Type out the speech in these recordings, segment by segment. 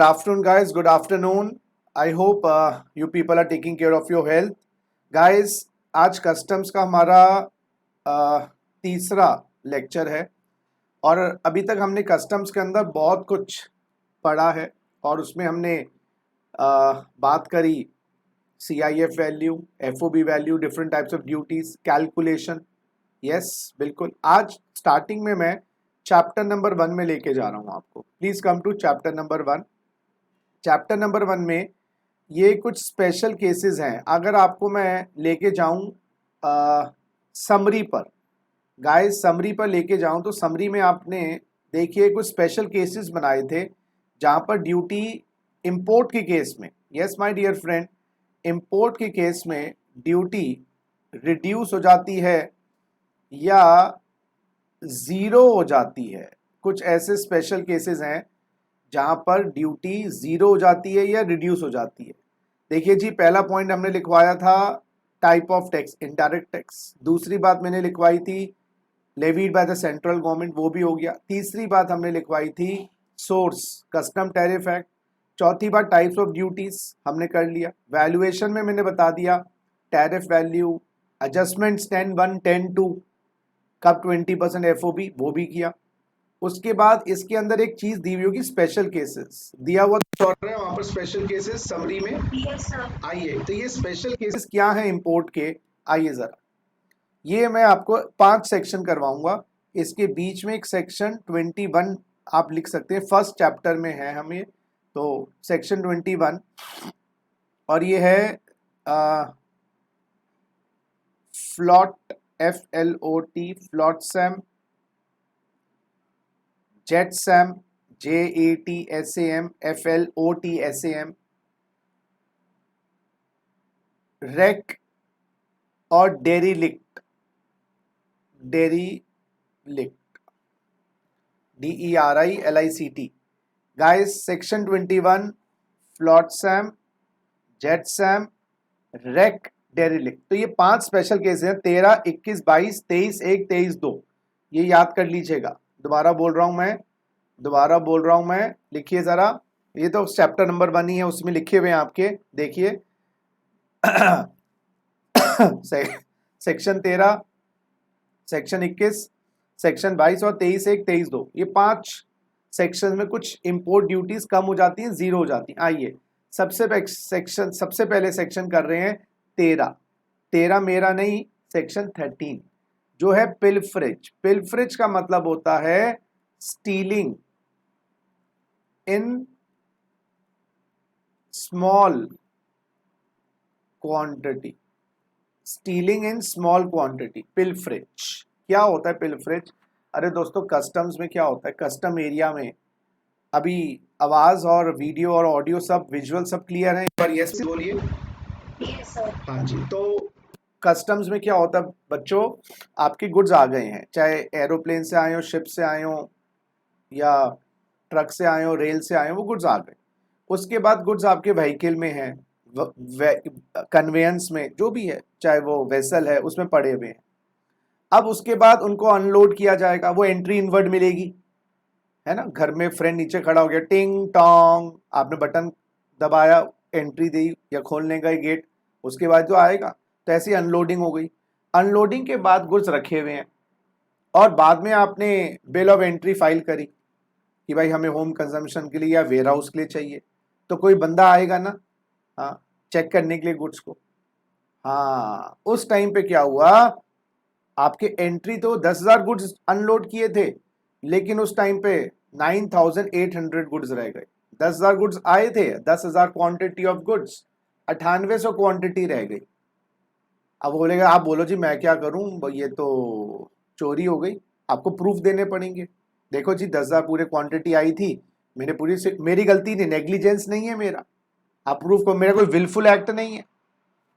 Good afternoon, guys. Good afternoon. I hope you people are taking care of your health. Guys, आज customs का हमारा तीसरा lecture है और अभी तक हमने कस्टम्स के अंदर बहुत कुछ पढ़ा है और उसमें हमने बात करी CIF value, FOB value, different types of duties, calculation. Yes, बिल्कुल. आज स्टार्टिंग में मैं चैप्टर नंबर 1 में लेके जा रहा हूँ आपको. Please come to chapter number 1. Chapter number 1 में ये कुछ स्पेशल केसेस हैं. अगर आपको मैं लेके जाऊं समरी पर, गाइस समरी पर लेके जाऊं तो समरी में आपने देखिए कुछ स्पेशल केसेस बनाए थे जहां पर ड्यूटी इंपोर्ट के केस में, yes my dear friend, import के केस में ड्यूटी रिड्यूस हो जाती है या ज़ीरो हो जाती है. कुछ ऐसे स्पेशल केसेस हैं जहां पर ड्यूटी ज़ीरो हो जाती है या रिड्यूस हो जाती है. देखिए जी, पहला पॉइंट हमने लिखवाया था type of tax, indirect tax. दूसरी बात मैंने लिखवाई थी levied by the central government, वो भी हो गया. तीसरी बात हमने लिखवाई थी सोर्स, कस्टम टैरिफ एक्ट. चौथी बात टाइप्स ऑफ ड्यूटीज हमने कर लिया. वैल्यूएशन में मैंने बता दिया टैरिफ वैल्यू, एडजस्टमेंट्स 10(1), 10(2), कब 20% FOB, वो भी किया. उसके बाद इसके अंदर एक चीज दी हुई होगी स्पेशल केसेस, दिया हुआ है वहां पर स्पेशल केसेस समरी में. आइए, तो ये स्पेशल केसेस क्या है इंपोर्ट के, आइए जरा. ये मैं आपको 5 सेक्शन करवाऊंगा. इसके बीच में एक सेक्शन 21 आप लिख सकते हैं, फर्स्ट चैप्टर में है हम ये. तो सेक्शन 21 और ये है flot, FLOT, flotsam, jetsam, JATSAM, FLOTSAM, wreck और derelict, DERILICT. Guys, section 21 flotsam, jetsam, wreck, derelict. तो ये 5 स्पेशल केस हैं. 13, 21, 22, 23, 1, 23, 2. ये याद कर लीजिएगा. दोबारा बोल रहा हूं मैं, लिखिए जरा. ये तो चैप्टर नंबर 1 ही है, उसमें लिखे हुए हैं आपके, देखिए. सेक्शन 13, सेक्शन 21, सेक्शन 22 और 23, 1, 23, 2. ये 5 सेक्शन में कुछ इंपोर्ट ड्यूटीज कम हो जाती हैं, जीरो हो जाती हैं. आइए, सबसे पहले सेक्शन कर रहे हैं 13 मेरा नहीं, सेक्शन 13 जो है पिलफरेज. पिलफरेज का मतलब होता है stealing in small quantity. Stealing in small quantity, pilferage. क्या होता है पिलफरेज? अरे दोस्तों, कस्टम्स में क्या होता है, कस्टम एरिया में अभी आवाज और वीडियो और ऑडियो सब, विजुअल सब क्लियर है? पर यस बोलिए. हाँ जी. तो कस्टम्स में क्या होता है बच्चों, आपके गुड्स आ गए हैं, चाहे एरोप्लेन से आए हो, शिप से आए हो या ट्रक से आए हो, रेल से आए हो, वो गुड्स आ गए. उसके बाद गुड्स आपके व्हीकल में हैं, कन्वेयंस में, जो भी है, चाहे वो वेसल है, उसमें पड़े हुए हैं. अब उसके बाद उनको अनलोड किया जाएगा. वो एंट्री इनवर्ड मिलेगी, है ना. घर में फ्रेंड नीचे खड़ा हो गया, टिंग टोंग, आपने बटन दबाया, एंट्री दी या खोलने का गेट, उसके बाद जो आएगा. तो ऐसी अनलोडिंग हो गई. अनलोडिंग के बाद गुड्स रखे हुए हैं और बाद में आपने बिल ऑफ एंट्री फाइल करी कि भाई हमें होम कंजम्पशन के लिए या वेयर हाउस के लिए चाहिए. तो कोई बंदा आएगा ना, हाँ, चेक करने के लिए गुड्स को. हाँ, उस टाइम पे क्या हुआ, आपके एंट्री तो 10,000 गुड्स अनलोड किए थे, लेकिन उस टाइम पे 9,800 गुड्स रह गए. 10,000 गुड्स आए थे, 10,000 क्वांटिटी ऑफ गुड्स, 9800 क्वांटिटी रह गई. अब बोलेगा, आप बोलो जी मैं क्या करूं, ये तो चोरी हो गई. आपको प्रूफ देने पड़ेंगे. देखो जी, 10,000 पूरे क्वांटिटी आई थी, मैंने पूरी, मेरी गलती नहीं, नेग्लिजेंस नहीं है मेरा. आप प्रूफ को, मेरा कोई विलफुल एक्ट नहीं है.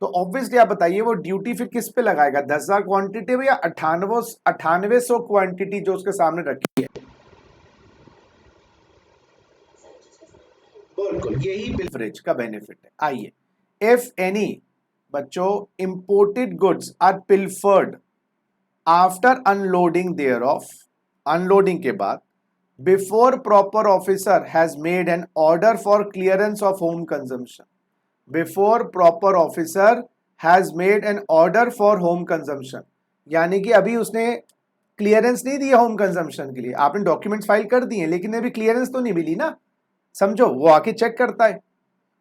तो ऑब्वियसली आप बताइए वो ड्यूटी फिर किस पे लगाएगा, 10,000 क्वांटिटी पे या 9800 क्वांटिटी जो उसके सामने रखी है. बिल्कुल, यही पिलफरेज का बेनिफिट है. आइए, इफ एनी बच्चों imported goods are pilfered after unloading thereof, unloading के बाद before proper officer has made an order for clearance of home consumption, before proper officer has made an order for home consumption, यानी कि अभी उसने clearance नहीं दिया home consumption के लिए, आपने डॉक्यूमेंट्स फाइल कर दिए लेकिन अभी क्लियरेंस तो नहीं मिली ना, समझो, वो आके चेक करता है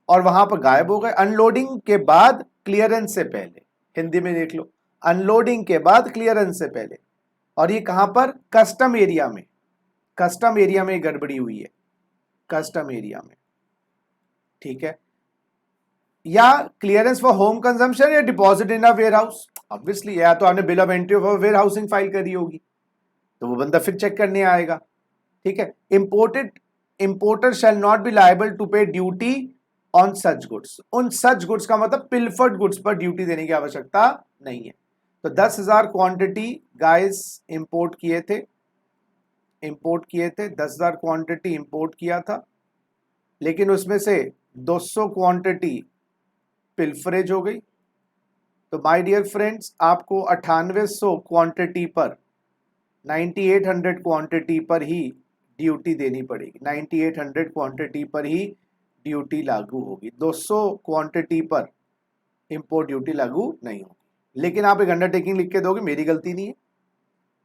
और वहां पर गायब हो गए। अनलोडिंग के बाद क्लियरेंस से पहले, हिंदी में देख लो, अनलोडिंग के बाद क्लियरेंस से पहले, और ये कहां पर, कस्टम एरिया में, कस्टम एरिया में गड़बड़ी हुई है, कस्टम एरिया में, ठीक है। या क्लियरेंस फॉर होम कंजम्पशन या deposit in a warehouse, obviously, या तो आपने bill of entry of warehousing file करी होगी तो वो बंदा फिर चेक करने आएगा, ठीक है। Importer shall not be liable to pay duty on such goods, उन सच गुड्स का मतलब पिल्फर्ड गुड्स पर ड्यूटी देने की आवश्यकता नहीं है। तो 10,000 क्वांटिटी गाइस इंपोर्ट किए थे, 10,000 क्वांटिटी इंपोर्ट किया था, लेकिन उसमें से 200 क्वांटिटी पिल्फरेज हो गई। तो माय डियर फ्रेंड्स, आपको 9800 क्वांटिटी पर, 9800 क्वांटिटी पर ही ड्यूटी देनी पड़ेगी, 9800 क्वांटिटी पर ही ड्यूटी लागू होगी, 200 क्वांटिटी पर इंपोर्ट ड्यूटी लागू नहीं होगी। लेकिन आप एक अंडरटेकिंग लिख के दोगे, मेरी गलती नहीं है,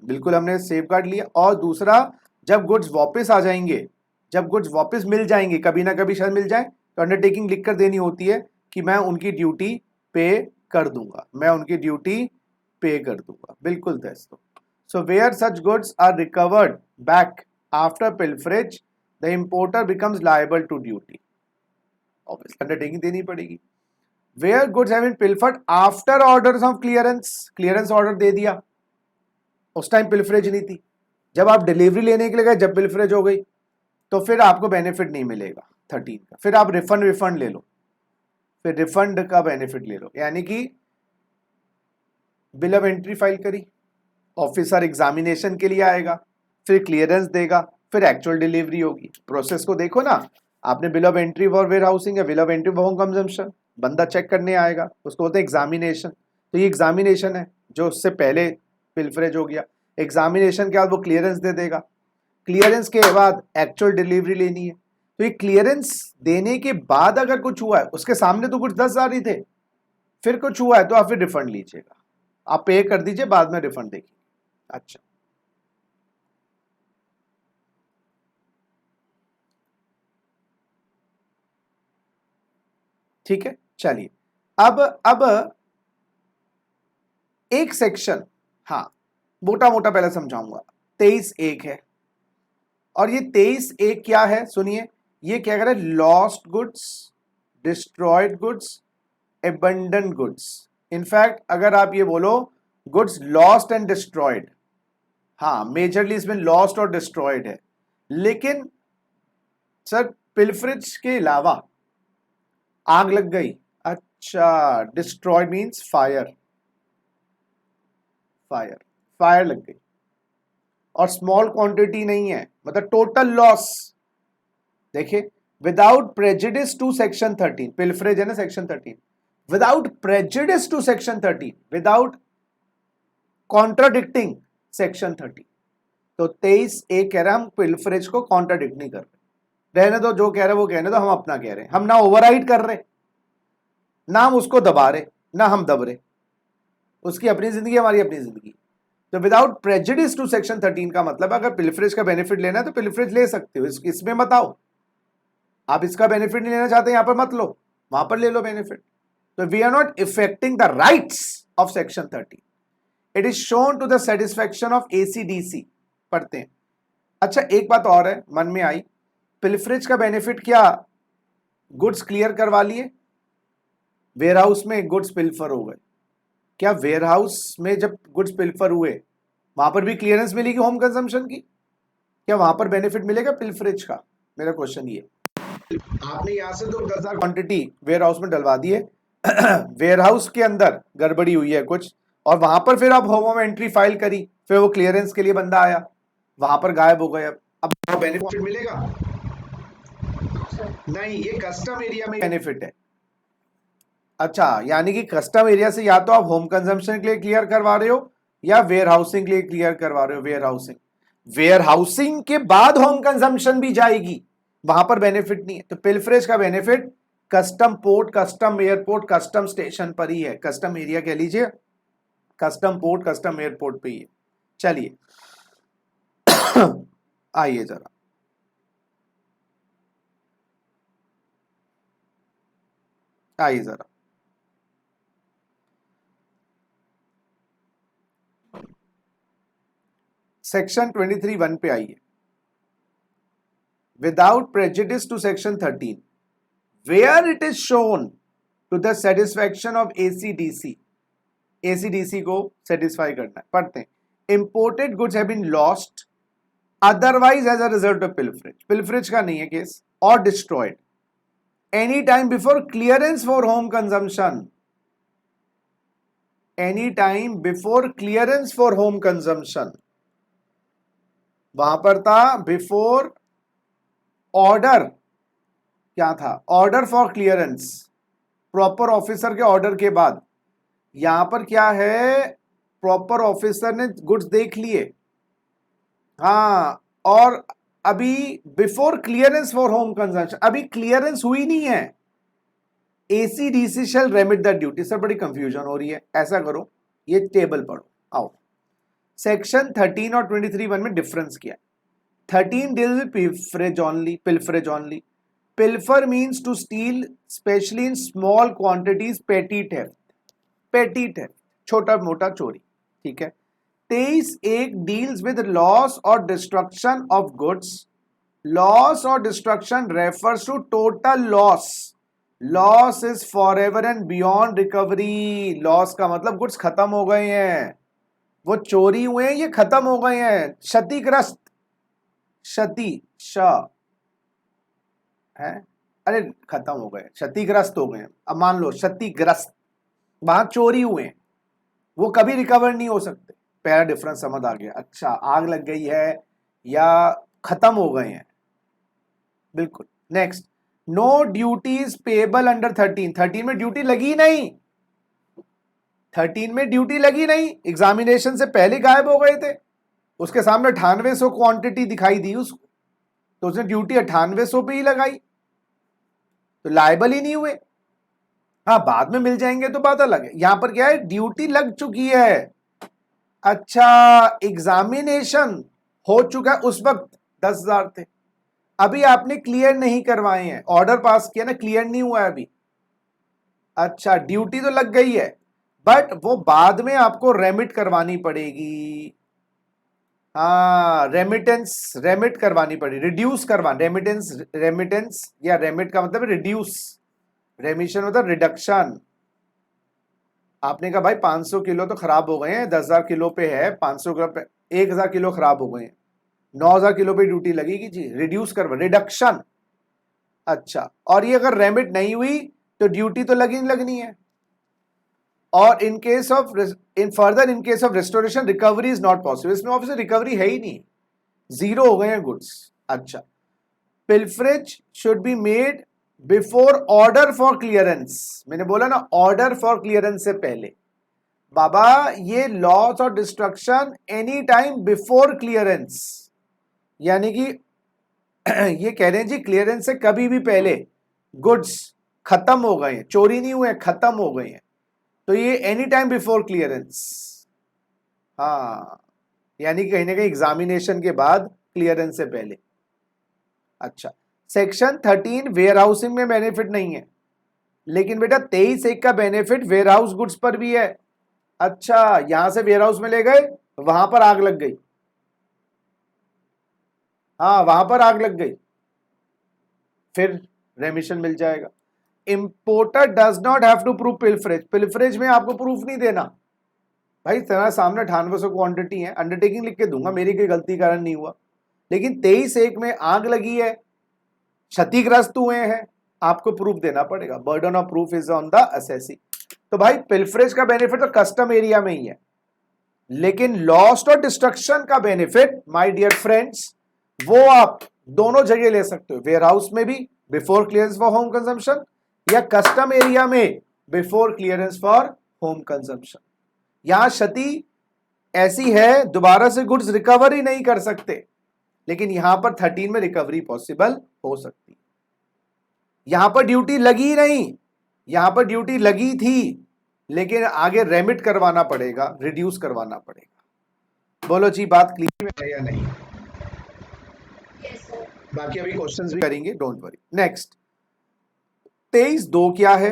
बिल्कुल हमने सेफगार्ड लिया। और दूसरा, जब गुड्स वापस आ जाएंगे, जब गुड्स वापस मिल जाएंगे, कभी ना कभी शायद मिल जाए, तो अंडरटेकिंग लिख कर देनी होती है कि मैं उनकी ड्यूटी पे कर दूंगा, मैं उनकी ड्यूटी पे कर दूंगा, बिल्कुल दोस्तों। So where such goods are recovered back after pilferage, the importer becomes liable to duty, obviously undertaking देनी पड़ेगी। Where goods have been pilfered after orders of clearance, clearance order दे दिया, उस टाइम पिल्फरेज नहीं थी, जब आप डिलीवरी लेने के लिए गए, जब पिल्फरेज हो गई, तो फिर आपको बेनिफिट नहीं मिलेगा 13 का, फिर आप रिफंड ले लो, फिर रिफंड का बेनिफिट ले लो। यानी कि बिल ऑफ एंट्री फाइल करी, ऑफिसर एग्जामिनेशन के लिए आएगा, फिर क्लियरेंस देगा, फिर एक्चुअल डिलीवरी होगी। प्रोसेस को देखो ना, आपने bill of entry for warehousing या bill of entry for home consumption, बंदा चेक करने आएगा, उसको बोलते हैं एग्जामिनेशन। तो ये एग्जामिनेशन है जो उससे पहले पिल्फरेज हो गया, एग्जामिनेशन के बाद वो क्लियरेंस दे देगा, क्लियरेंस के बाद एक्चुअल डिलीवरी लेनी है। तो ये क्लियरेंस देने के बाद अगर कुछ हुआ है, उसके सामने तो कुछ 10,000 ही थे, फिर कुछ हुआ है तो आप फिर रिफंड लीजिएगा, आप पे कर दीजिए, बाद में रिफंड देखिए। अच्छा, ठीक है, चलिए। अब एक सेक्शन, हाँ, मोटा मोटा पहले समझाऊंगा। 23(1) है, और ये 23(1) क्या है सुनिए, ये क्या कह रहा है, lost goods, destroyed goods, abandon goods. In fact अगर आप ये बोलो गुड्स लॉस्ट एंड डिस्ट्रॉयड, हाँ, मेजरली इसमें लॉस्ट और डिस्ट्रॉयड है। लेकिन सर पिल्फरेज के अलावा आग लग गई, अच्छा, destroyed means fire, fire, fire लग गई, और स्मॉल क्वांटिटी नहीं है, मतलब टोटल लॉस। देखिए, without prejudice to section 13, pilferage है ना section 13, without prejudice to section 13, without contradicting section 13। तो 23(1) कह रहा है हम पिल्फरेज को कॉन्ट्राडिक्ट नहीं कर रहे, रहने दो, जो कह रहे वो कहने दो, हम अपना कह रहे हैं, हम ना ओवरराइड कर रहे, ना हम उसको दबा रहे, ना हम दब रहे, उसकी अपनी जिंदगी, हमारी अपनी जिंदगी। तो विदाउट प्रेजुडिस टू सेक्शन 13 का मतलब, अगर पिल्फरेज का बेनिफिट लेना है तो पिल्फरेज ले सकते हो, इसमें मत आओ, आप इसका बेनिफिट नहीं लेना चाहते, यहां पर मत लो, वहां पर ले लो बेनिफिट। तो we are not effecting the rights of section 13, it is shown to the satisfaction of ACDC. पढ़ते हैं। अच्छा, एक बात और है मन में आई, पिल्फरेज का बेनिफिट क्या, गुड्स क्लियर करवा लिए, वेयरहाउस में गुड्स पिल्फर हो गए, क्या वेयरहाउस में जब गुड्स पिल्फर हुए वहां पर भी क्लियरेंस मिलेगी होम कंजम्पशन की, क्या वहां पर बेनिफिट मिलेगा पिल्फरेज का? मेरा क्वेश्चन ये, आपने यहां से तो 10,000 क्वांटिटी वेयरहाउस में डलवा दिए, वेयरहाउस के अंदर गड़बड़ी हुई है कुछ, और वहां पर फिर आप होम एंट्री फाइल करी, फिर वो क्लियरेंस के लिए बंदा आया, वहां पर गायब हो गए, अब बेनिफिट मिलेगा नहीं, ये कस्टम एरिया में बेनिफिट है। अच्छा, यानी कि कस्टम एरिया से या तो आप होम कंजम्पशन के लिए क्लियर करवा रहे हो या वेयर हाउसिंग के लिए क्लियर करवा रहे हो, वेयर हाउसिंग। वेयर हाउसिंग के बाद होम कंजम्पशन भी जाएगी, वहां पर बेनिफिट नहीं है। तो पिलफरेज का benefit custom port, custom airport, custom station पर ही है, कस्टम एरिया कह लीजिए, कस्टम पोर्ट, कस्टम एयरपोर्ट पे ही है। चलिए आइए जरा, आइए जरा, सेक्शन 23(1) पे आइए। Without prejudice to section 13, where it is shown to the satisfaction of ACDC, ACDC को सेटिस्फाई करना है, पढ़ते हैं। Imported goods have been lost otherwise as a result of pilferage, pilferage का नहीं है केस, और destroyed any time before clearance for home consumption, any time before clearance for home consumption, वहां पर था बिफोर ऑर्डर, क्या था, order for clearance, proper officer के ऑर्डर के बाद। यहां पर क्या है, प्रॉपर ऑफिसर ने गुड्स देख लिए, हाँ, और अभी before clearance for home consumption, अभी क्लियरेंस हुई नहीं है, ACDC shall remit the duty. Sir बड़ी कंफ्यूजन हो रही है, ऐसा करो ये टेबल पढ़ो, आओ। सेक्शन 13 और 23(1) में डिफरेंस क्या है? 13 deals with pilferage only, pilferage only. Pilfer means to steal, especially in small quantities, petty theft, petty theft, छोटा मोटा चोरी, ठीक है। 23(1) deals with loss or destruction of goods. Loss or destruction refers to total loss. Loss is forever and beyond recovery. Loss का मतलब goods खत्म हो गए हैं, वो चोरी हुए हैं, ये खत्म हो गए हैं, क्षतिग्रस्त, क्षति श है, अरे खत्म हो गए, क्षतिग्रस्त हो गए। अब मान लो क्षतिग्रस्त, वहां चोरी हुए हैं, वो कभी रिकवर नहीं हो सकते। पहला डिफरेंस समझ आ गया। अच्छा, आग लग गई है या खत्म हो गए हैं, बिल्कुल। Next, no duties payable under 13, 13 में ड्यूटी लगी नहीं, 13 में ड्यूटी लगी नहीं, एग्जामिनेशन से पहले गायब हो गए थे, उसके सामने 9800 क्वांटिटी दिखाई दी उसको, तो उसने ड्यूटी 9800 पे ही लगाई, तो लायबल ही नहीं हुए। हाँ, बाद में मिल जाएंगे तो बात अलग है, यहां पर क्या है, ड्यूटी लग चुकी है। अच्छा, एग्जामिनेशन हो चुका है, उस वक्त 10,000 थे, अभी आपने क्लियर नहीं करवाए हैं, ऑर्डर पास किया ना, क्लियर नहीं हुआ है अभी। अच्छा, ड्यूटी तो लग गई है, बट वो बाद में आपको रेमिट करवानी पड़ेगी। हाँ, रेमिटेंस, रेमिट करवानी पड़ेगी, रिड्यूस करवाना, रेमिटेंस, रेमिटेंस या रेमिट का मतलब रिड्यूस, रेमिशन मतलब रिडक्शन। आपने कहा भाई 500 किलो तो खराब हो गए हैं, 10,000 किलो पे है, 500 किलो पे 1,000 किलो खराब हो गए हैं, 9,000 किलो पे ड्यूटी लगेगी जी, रिड्यूस करवा, रिडक्शन। अच्छा, और ये अगर रेमिट नहीं हुई तो ड्यूटी तो लगनी है। और in case of, in further in case of restoration recovery is not possible, इसमें ऑब्वियसली रिकवरी है ही नहीं, जीरो हो गए हैं गुड्स। अच्छा, pilferage should be made before order for clearance, मैंने बोला ना ऑर्डर फॉर क्लियरेंस से पहले। बाबा ये लॉस और destruction any time before clearance, यानी कि ये कह रहे हैं जी क्लियरेंस से कभी भी पहले गुड्स खत्म हो गए हैं, चोरी नहीं हुए, खत्म हो गए हैं, तो ये एनी टाइम बिफोर क्लियरेंस। हाँ, यानी कहीं ना कहीं एग्जामिनेशन के बाद, क्लियरेंस से पहले। अच्छा, सेक्शन 13 वेयर हाउसिंग में बेनिफिट नहीं है, लेकिन बेटा 23(1) का बेनिफिट वेयर हाउस गुड्स पर भी है। अच्छा, यहां से वेयर हाउस में ले गए, वहां पर आग लग गई, हाँ वहां पर आग लग गई, फिर रेमिशन मिल जाएगा। Importer does not have to prove pilferage, pilferage में आपको प्रूफ नहीं देना भाई, तेरा सामने 9800 क्वांटिटी है, अंडरटेकिंग लिख के दूंगा, मेरी कोई गलती कारण नहीं हुआ, लेकिन 23(1) में आग लगी है, क्षतिग्रस्त हुए हैं, आपको प्रूफ देना पड़ेगा, burden of proof is on the assessee. तो भाई पिलफरेज का बेनिफिट तो कस्टम एरिया में ही है, लेकिन लॉस्ट और डिस्ट्रक्शन का बेनिफिट माय डियर फ्रेंड्स वो आप दोनों जगह ले सकते हो, वेयर हाउस में भी before clearance for home consumption, या कस्टम एरिया में before clearance for home consumption. यहां क्षति ऐसी है दोबारा से गुड्स रिकवर ही नहीं कर सकते, लेकिन यहां पर 13 में रिकवरी पॉसिबल हो सकती। यहां पर ड्यूटी लगी नहीं, यहां पर ड्यूटी लगी थी, लेकिन आगे रेमिट करवाना पड़ेगा, रिड्यूस करवाना पड़ेगा। बोलो जी, बात क्लियर है या नहीं? बाकी अभी क्वेश्चंस भी करेंगे, डोंट वरी। नेक्स्ट 23/2 क्या है?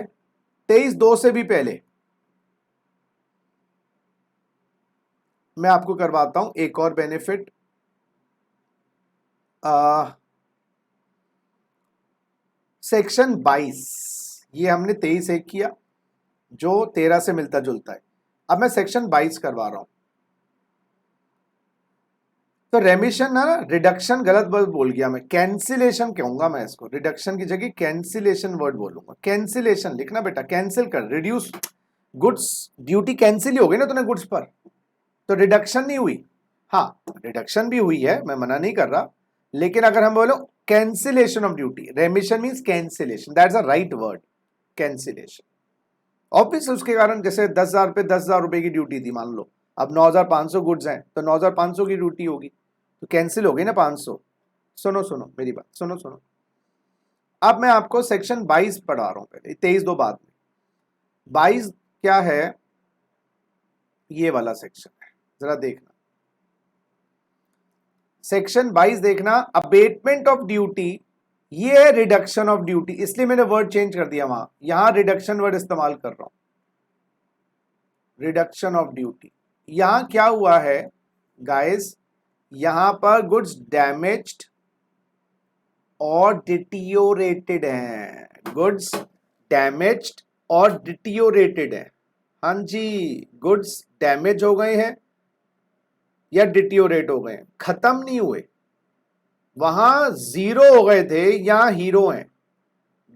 23/2 से भी पहले मैं आपको करवाता हूं एक और बेनिफिट। सेक्शन 22, ये हमने 23/1 किया जो 13 से मिलता जुलता है। अब मैं सेक्शन 22 करवा रहा हूं। तो रेमिशन ना, रिडक्शन गलत वर्ड बोल गया मैं, कैंसिलेशन कहूंगा मैं इसको, रिडक्शन की जगह कैंसिलेशन वर्ड बोलूंगा। कैंसिलेशन लिखना बेटा, कैंसिल कर, रिड्यूस गुड्स, ड्यूटी कैंसिल ही हो गई ना तूने गुड्स पर, तो रिडक्शन नहीं हुई। हाँ, रिडक्शन भी हुई है, मैं मना नहीं कर रहा, लेकिन अगर हम बोलो cancellation of duty, रेमिशन means cancellation, that's a right word, cancellation. Obvious उसके कारण, जैसे 10,000 पे 10,000 रुपए की ड्यूटी थी, मान लो अब 9,500 गुड्स हैं तो 9,500 की ड्यूटी होगी, तो कैंसिल हो गई ना 500। सुनो सुनो मेरी बात, सुनो सुनो। अब मैं आपको सेक्शन 22 पढ़ा रहा हूं, पहले 23/2 बाद में। 22 क्या है? ये वाला सेक्शन है, जरा देखना सेक्शन 22, देखना, अबेटमेंट ऑफ ड्यूटी, ये है रिडक्शन ऑफ ड्यूटी, इसलिए मैंने वर्ड चेंज कर दिया, वहां यहां रिडक्शन वर्ड इस्तेमाल कर रहा हूं, रिडक्शन ऑफ ड्यूटी। यहां क्या हुआ है गाइस, यहां पर गुड्स डैमेज्ड और डिटियोरेटेड हैं, गुड्स डैमेज्ड और डिटियोरेटेड हैं। हाँ जी, गुड्स डैमेज हो गए हैं या डिटियोरेट हो गए हैं, खत्म नहीं हुए, वहां जीरो हो गए थे, यहां हीरो हैं।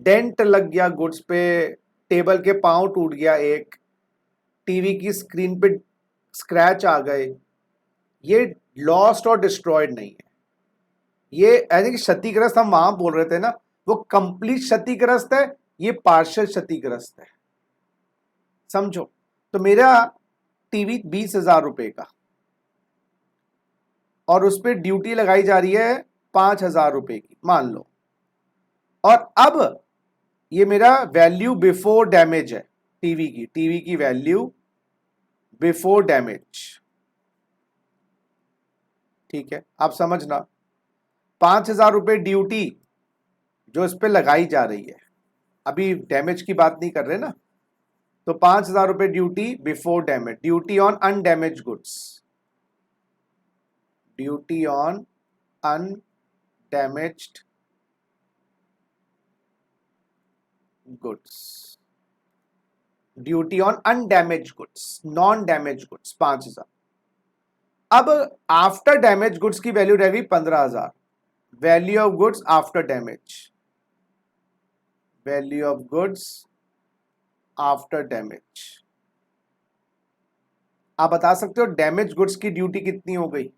डेंट लग गया गुड्स पे, टेबल के पांव टूट गया एक, टीवी की स्क्रीन पे स्क्रैच आ गए, ये लॉस्ट और डिस्ट्रॉयड नहीं है। ये यानी कि क्षतिग्रस्त हम वहां बोल रहे थे ना, वो कंप्लीट क्षतिग्रस्त है, ये पार्शियल क्षतिग्रस्त है, समझो। तो मेरा टीवी 20,000 रुपए का, और उस पर ड्यूटी लगाई जा रही है 5,000 रुपए की, मान लो, और अब ये मेरा वैल्यू बिफोर डैमेज है टीवी की वैल्यू बिफोर डैमेज, ठीक है, आप समझना। 5,000 रुपए ड्यूटी जो इस पे लगाई जा रही है, अभी डैमेज की बात नहीं कर रहे ना, तो 5,000 रुपए duty before damage, duty on undamaged goods, duty on undamaged goods, duty on undamaged goods, non damage goods 5,000। अब आफ्टर डैमेज गुड्स की वैल्यू रहेगी 15,000, value of goods after damage, value of goods after damage. आप बता सकते हो damage goods की duty कितनी हो गई?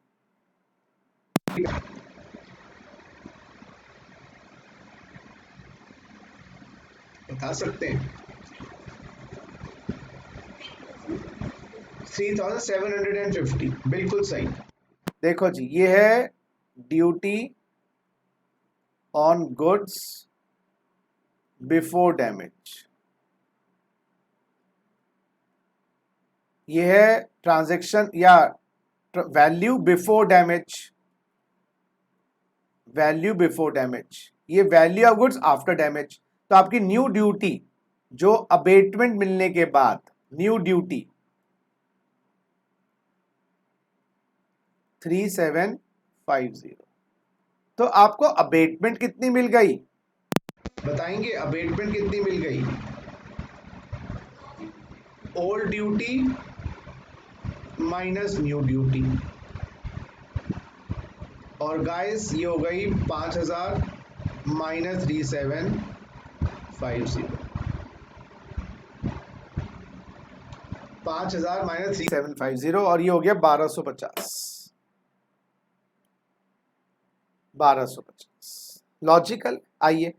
बता सकते हैं? 3,750, बिल्कुल सही। देखो जी, ये है duty on goods before damage, ये है ट्रांजैक्शन या value before damage, value before damage, ये value of goods after damage. तो आपकी न्यू ड्यूटी जो अबेटमेंट मिलने के बाद, न्यू ड्यूटी 3,750। तो आपको अबेटमेंट कितनी मिल गई बताएंगे? अबेटमेंट कितनी मिल गई? Old duty minus new duty, और गाइस ये हो गई 5,000 माइनस 3,750, 5,000 माइनस 3,750, और ये हो गया 1,250, 1,250। लॉजिकल। आइए,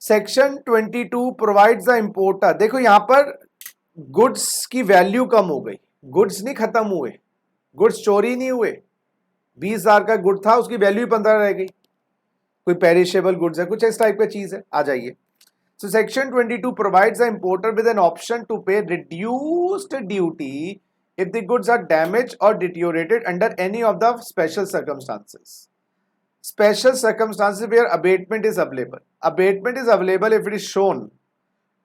सेक्शन 22 प्रोवाइड्स द इंपोर्टर। देखो यहां पर गुड्स की वैल्यू कम हो गई, गुड्स नहीं खत्म हुए, गुड्स चोरी नहीं हुए, 20,000 का गुड था, उसकी वैल्यू ही 15 रह गई, कोई पेरिशेबल गुड्स है, कुछ इस टाइप का चीज है। आ जाइए। So section 22 provides the importer with an option to pay reduced duty if the goods are damaged or deteriorated under any of the special circumstances. Special circumstances where abatement is available. Abatement is available if it is shown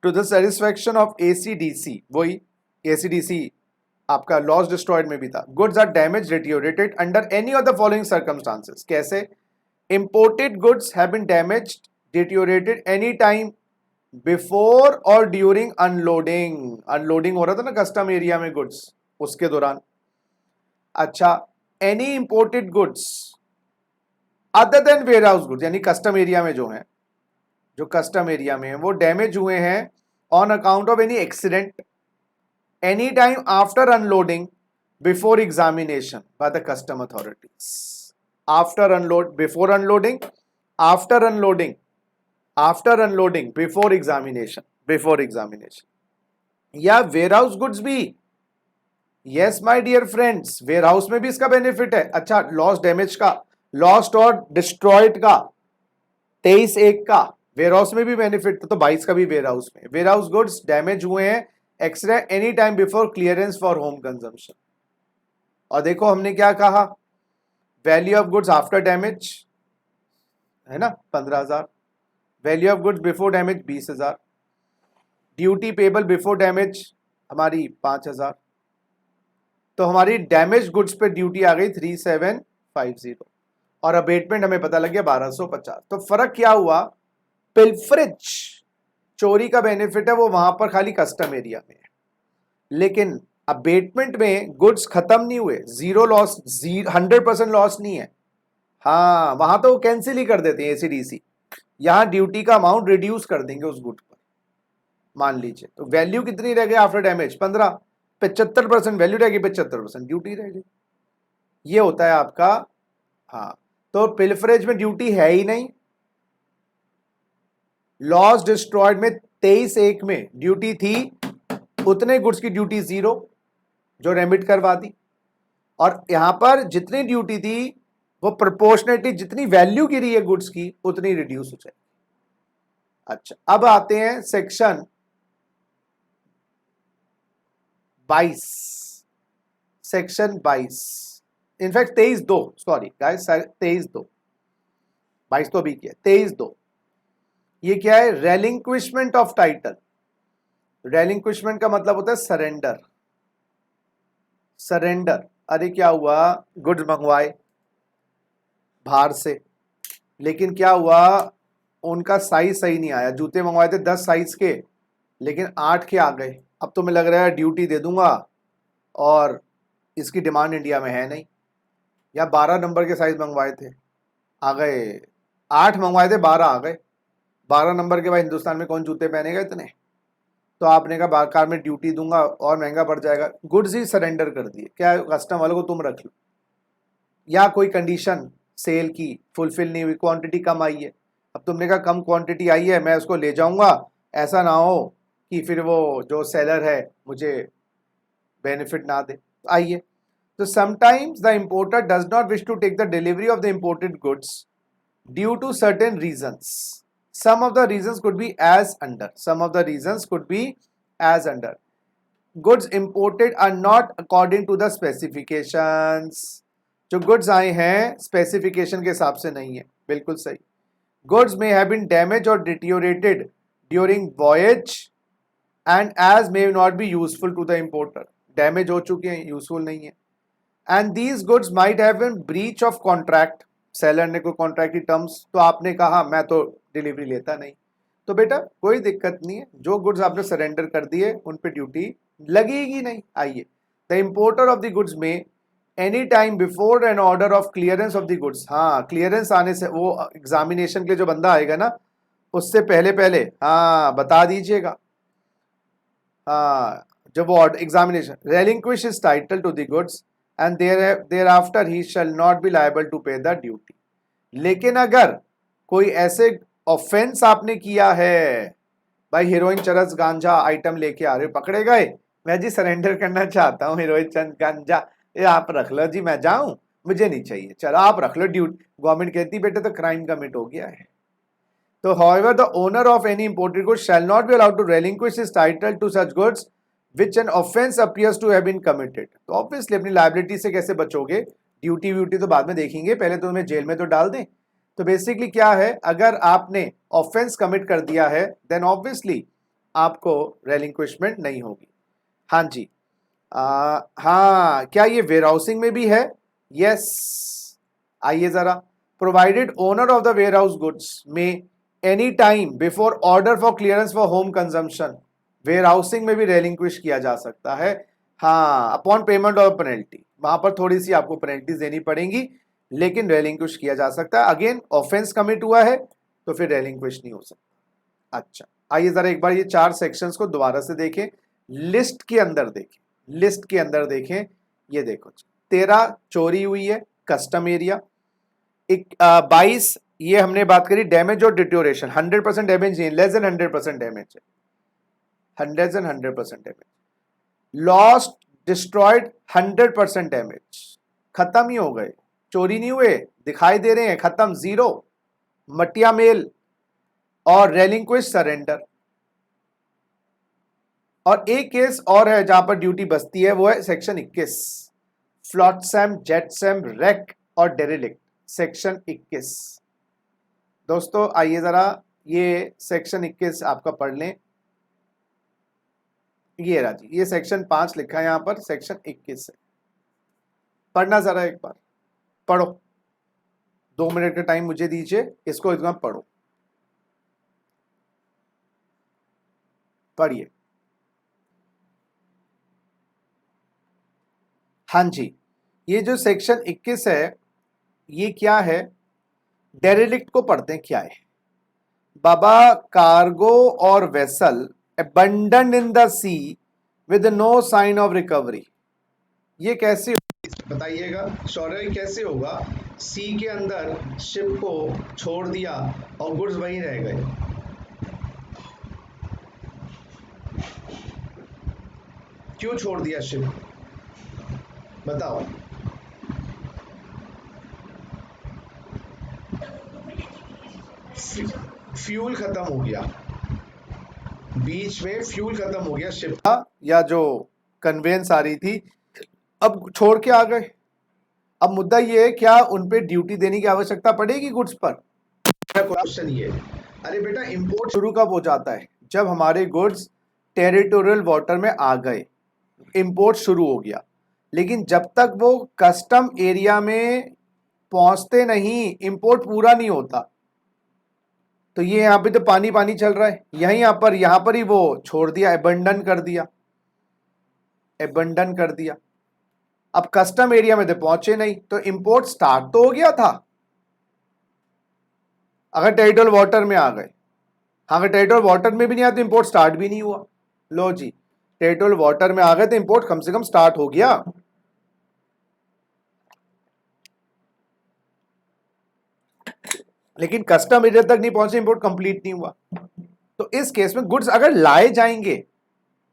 to the satisfaction of ACDC. वही ACDC आपका loss destroyed में भी था। Goods are damaged, deteriorated under any of the following circumstances. कैसे? Imported goods have been damaged, deteriorated any time before और during unloading. Unloading हो रहा था ना कस्टम एरिया में गुड्स, उसके दौरान। अच्छा, any imported goods other than warehouse goods, यानी कस्टम एरिया में जो है, जो कस्टम एरिया में है वो डैमेज हुए हैं on account of any accident any time after unloading before examination by the custom authorities. After unload, before unloading, after unloading, after unloading, before examination, before examination. या वेयरहाउस गुड्स भी, yes my dear friends, warehouse में भी इसका benefit है। अच्छा, loss damage का, lost और destroyed का 23/1 का वेयरहाउस में भी बेनिफिट था, तो 22 का भी वेयरहाउस में। वेयरहाउस गुड्स डैमेज हुए हैं xray any time before clearance for home consumption. और देखो हमने क्या कहा, value of goods after damage है ना 15,000, value of goods before damage 20,000, duty payable before damage हमारी 5,000, तो हमारी डैमेज गुड्स पे ड्यूटी आ गई 3750 और अबेटमेंट हमें पता लग गया 1250। तो फर्क क्या हुआ, पिल्फरेज चोरी का बेनिफिट है वो वहां पर खाली कस्टम एरिया में है, लेकिन अबेटमेंट में गुड्स खत्म नहीं हुए, जीरो लॉस, 100% लॉस नहीं है। हाँ, वहां तो कैंसिल ही कर देते हैं एसीडीसी, यहां ड्यूटी का अमाउंट रिड्यूस कर देंगे उस गुड पर। मान लीजिए तो वैल्यू कितनी रह गई आफ्टर डैमेज 15, 75% वैल्यू रह गई, 75% ड्यूटी रह गई। ये होता है आपका। हाँ, तो पिल्फरेज में ड्यूटी है ही नहीं, लॉस डिस्ट्रॉयड में 23/1 में ड्यूटी थी, उतने गुड्स की ड्यूटी 0 जो रेमिट करवा दी, और यहां पर जितनी ड्यूटी थी वो प्रोपोर्शनेटली जितनी वैल्यू गिरी है गुड्स की उतनी रिड्यूस हो जाए। अच्छा, अब आते हैं section 22, section 22, in fact 23(2), sorry guys 23(2), 22 तो भी किया, 23(2). ये क्या है, रेलिंक्विशमेंट ऑफ टाइटल। रेलिंक्विशमेंट का मतलब होता है सरेंडर, सरेंडर। अरे क्या हुआ, गुड्स मंगवाए बाहर से, लेकिन क्या हुआ उनका साइज सही नहीं आया, जूते मंगवाए थे 10 साइज के लेकिन 8 के आ गए। अब तो मैं लग रहा है ड्यूटी दे दूंगा और इसकी डिमांड इंडिया में है नहीं, या 12 नंबर के साइज मंगवाए थे आ गए, 8 मंगवाए थे 12 आ गए, 12 नंबर के भाई हिंदुस्तान में कौन जूते पहनेगा इतने, तो आपने कहा बाकार में ड्यूटी दूंगा और महंगा पड़ जाएगा, गुड्स ही सरेंडर कर दिए, क्या कस्टम वालों को तुम रख लो, या कोई कंडीशन सेल की फुलफिल नहीं हुई, क्वांटिटी कम आई है, अब तुमने कहा कम क्वांटिटी आई है मैं उसको ले जाऊंगा, ऐसा ना हो कि फिर वो जो सेलर है मुझे बेनिफिट ना दे। आइए, तो sometimes the importer does not wish to take the delivery of the imported goods due to certain reasons. Some of the reasons could be as under. Some of the reasons could be as under. Goods imported are not according to the specifications. जो goods आए हैं specification के हिसाब से नहीं है, बिल्कुल सही। Goods may have been damaged or deteriorated during voyage and as may not be useful to the importer. Damage हो चुके हैं, useful नहीं है। And these goods might have been breach of contract. Seller ने कोई कॉन्ट्रैक्ट की terms, तो आपने कहा मैं तो डिलीवरी लेता नहीं, तो बेटा कोई दिक्कत नहीं है, जो गुड्स आपने सरेंडर कर दिए उन पे ड्यूटी लगेगी नहीं। आइए, the importer of the goods may any time before an order of clearance of the goods, हाँ क्लियरेंस आने से, वो एग्जामिनेशन के लिए जो बंदा आएगा ना उससे पहले पहले हाँ बता दीजिएगा, हाँ जब वो examination, relinquish is title to the goods and thereafter he shall not be liable to pay the duty. लेकिन अगर कोई ऐसे ऑफेंस आपने किया है, भाई हीरोइन चरस गांजा आइटम लेके आ रहे हो, पकड़े गए, मैं जी सरेंडर करना चाहता हूँ हीरोइन चरस गांजा, ये आप रख लो जी, मैं जाऊं, मुझे नहीं चाहिए, चलो आप रख लो ड्यूटी। गवर्नमेंट कहती बेटे तो क्राइम कमिट हो गया है। तो however the owner of any imported goods shall not be allowed to relinquish his title to such goods which an offense appears to have been committed। तो obviously अपनी liability से कैसे बचोगे, ड्यूटी व्यूटी तो बाद में देखेंगे, पहले तो तुम्हें जेल में तो डाल दें। तो बेसिकली क्या है, अगर आपने ऑफेंस कमिट कर दिया है देन ऑब्वियसली आपको रेलिंक्विशमेंट नहीं होगी। हाँ जी, हाँ क्या ये वेयर हाउसिंग में भी है? यस, आइए जरा। Provided owner of the warehouse goods may any time before order for clearance for home consumption, warehousing में भी रेलिंक्विश किया जा सकता है। हाँ, अपॉन पेमेंट ऑफ पेनल्टी, वहां पर थोड़ी सी आपको पेनल्टीज देनी पड़ेंगी, लेकिन रेलिंक्विश किया जा सकता है। अगेन ऑफेंस कमिट हुआ है तो फिर रेलिंक्विश नहीं हो सकता। अच्छा, आइए जरा एक बार ये 4 सेक्शंस को दोबारा से देखें, लिस्ट के अंदर देखें, लिस्ट के अंदर देखें। ये देखो 13 चोरी हुई है, कस्टम एरिया। 22 ये हमने बात करी डैमेज और डिटोरेशन, 100% डैमेज नहीं, लेस देन 100% डैमेज है, 100% डैमेज। लॉस्ट डिस्ट्रॉयड 100% डैमेज, खत्म ही हो गए, चोरी नहीं हुए, दिखाई दे रहे हैं, खत्म, जीरो। मटिया मेल और रेलिंक्विश सरेंडर। और एक केस और है जहां पर ड्यूटी बसती है, वो है सेक्शन 21, फ्लॉटसैम, जेटसैम, रेक और डेरिलिक्ट, सेक्शन 21। दोस्तों आइए जरा ये सेक्शन 21 आपका पढ़ लें। ये रहा जी, ये सेक्शन 5 लिखा है यहां पर, सेक्शन 21 है। पढ़ना जरा एक बार, पढ़ो, 2 मिनट का टाइम मुझे दीजिए, इसको एकदम पढ़ो, पढ़िए। हाँ जी, ये जो सेक्शन 21 है ये क्या है, डेरिलिक्ट को पढ़ते हैं क्या है। बाबा, कार्गो और vessel abandoned in the sea with no sign of recovery, ये कैसे बताइएगा शौर्य, कैसे होगा? सी के अंदर शिप को छोड़ दिया और गुड्स वहीं रह गए, क्यों छोड़ दिया शिप, बताओ। फ्यूल खत्म हो गया, बीच में फ्यूल खत्म हो गया शिप का, या जो कन्वेंस आ रही थी, अब छोड़ के आ गए। अब मुद्दा ये है, क्या उन पे ड्यूटी देने की आवश्यकता पड़ेगी गुड्स पर? क्वेश्चन ये, अरे बेटा इंपोर्ट शुरू कब हो जाता है? जब हमारे गुड्स टेरिटोरियल वाटर में आ गए, इंपोर्ट शुरू हो गया। लेकिन जब तक वो कस्टम एरिया में पहुंचते नहीं, इंपोर्ट पूरा नहीं होता। तो ये यहाँ पे तो पानी पानी चल रहा है, यहाँ पर ही वो छोड़ दिया, एबंडन कर दिया, एबंडन कर दिया। अब कस्टम एरिया में तो पहुंचे नहीं, तो इंपोर्ट स्टार्ट तो हो गया था अगर टेरिटोरियल वाटर में आ गए। अगर टेरिटोरियल वाटर में भी नहीं आया तो इंपोर्ट स्टार्ट भी नहीं हुआ। लो जी, टेरिटोरियल वाटर में आ गए तो इंपोर्ट कम से कम स्टार्ट हो गया। लेकिन कस्टम एरिया तक नहीं पहुंचे, इंपोर्ट कंप्लीट नहीं हुआ। तो इस केस में गुड्स अगर लाए जाएंगे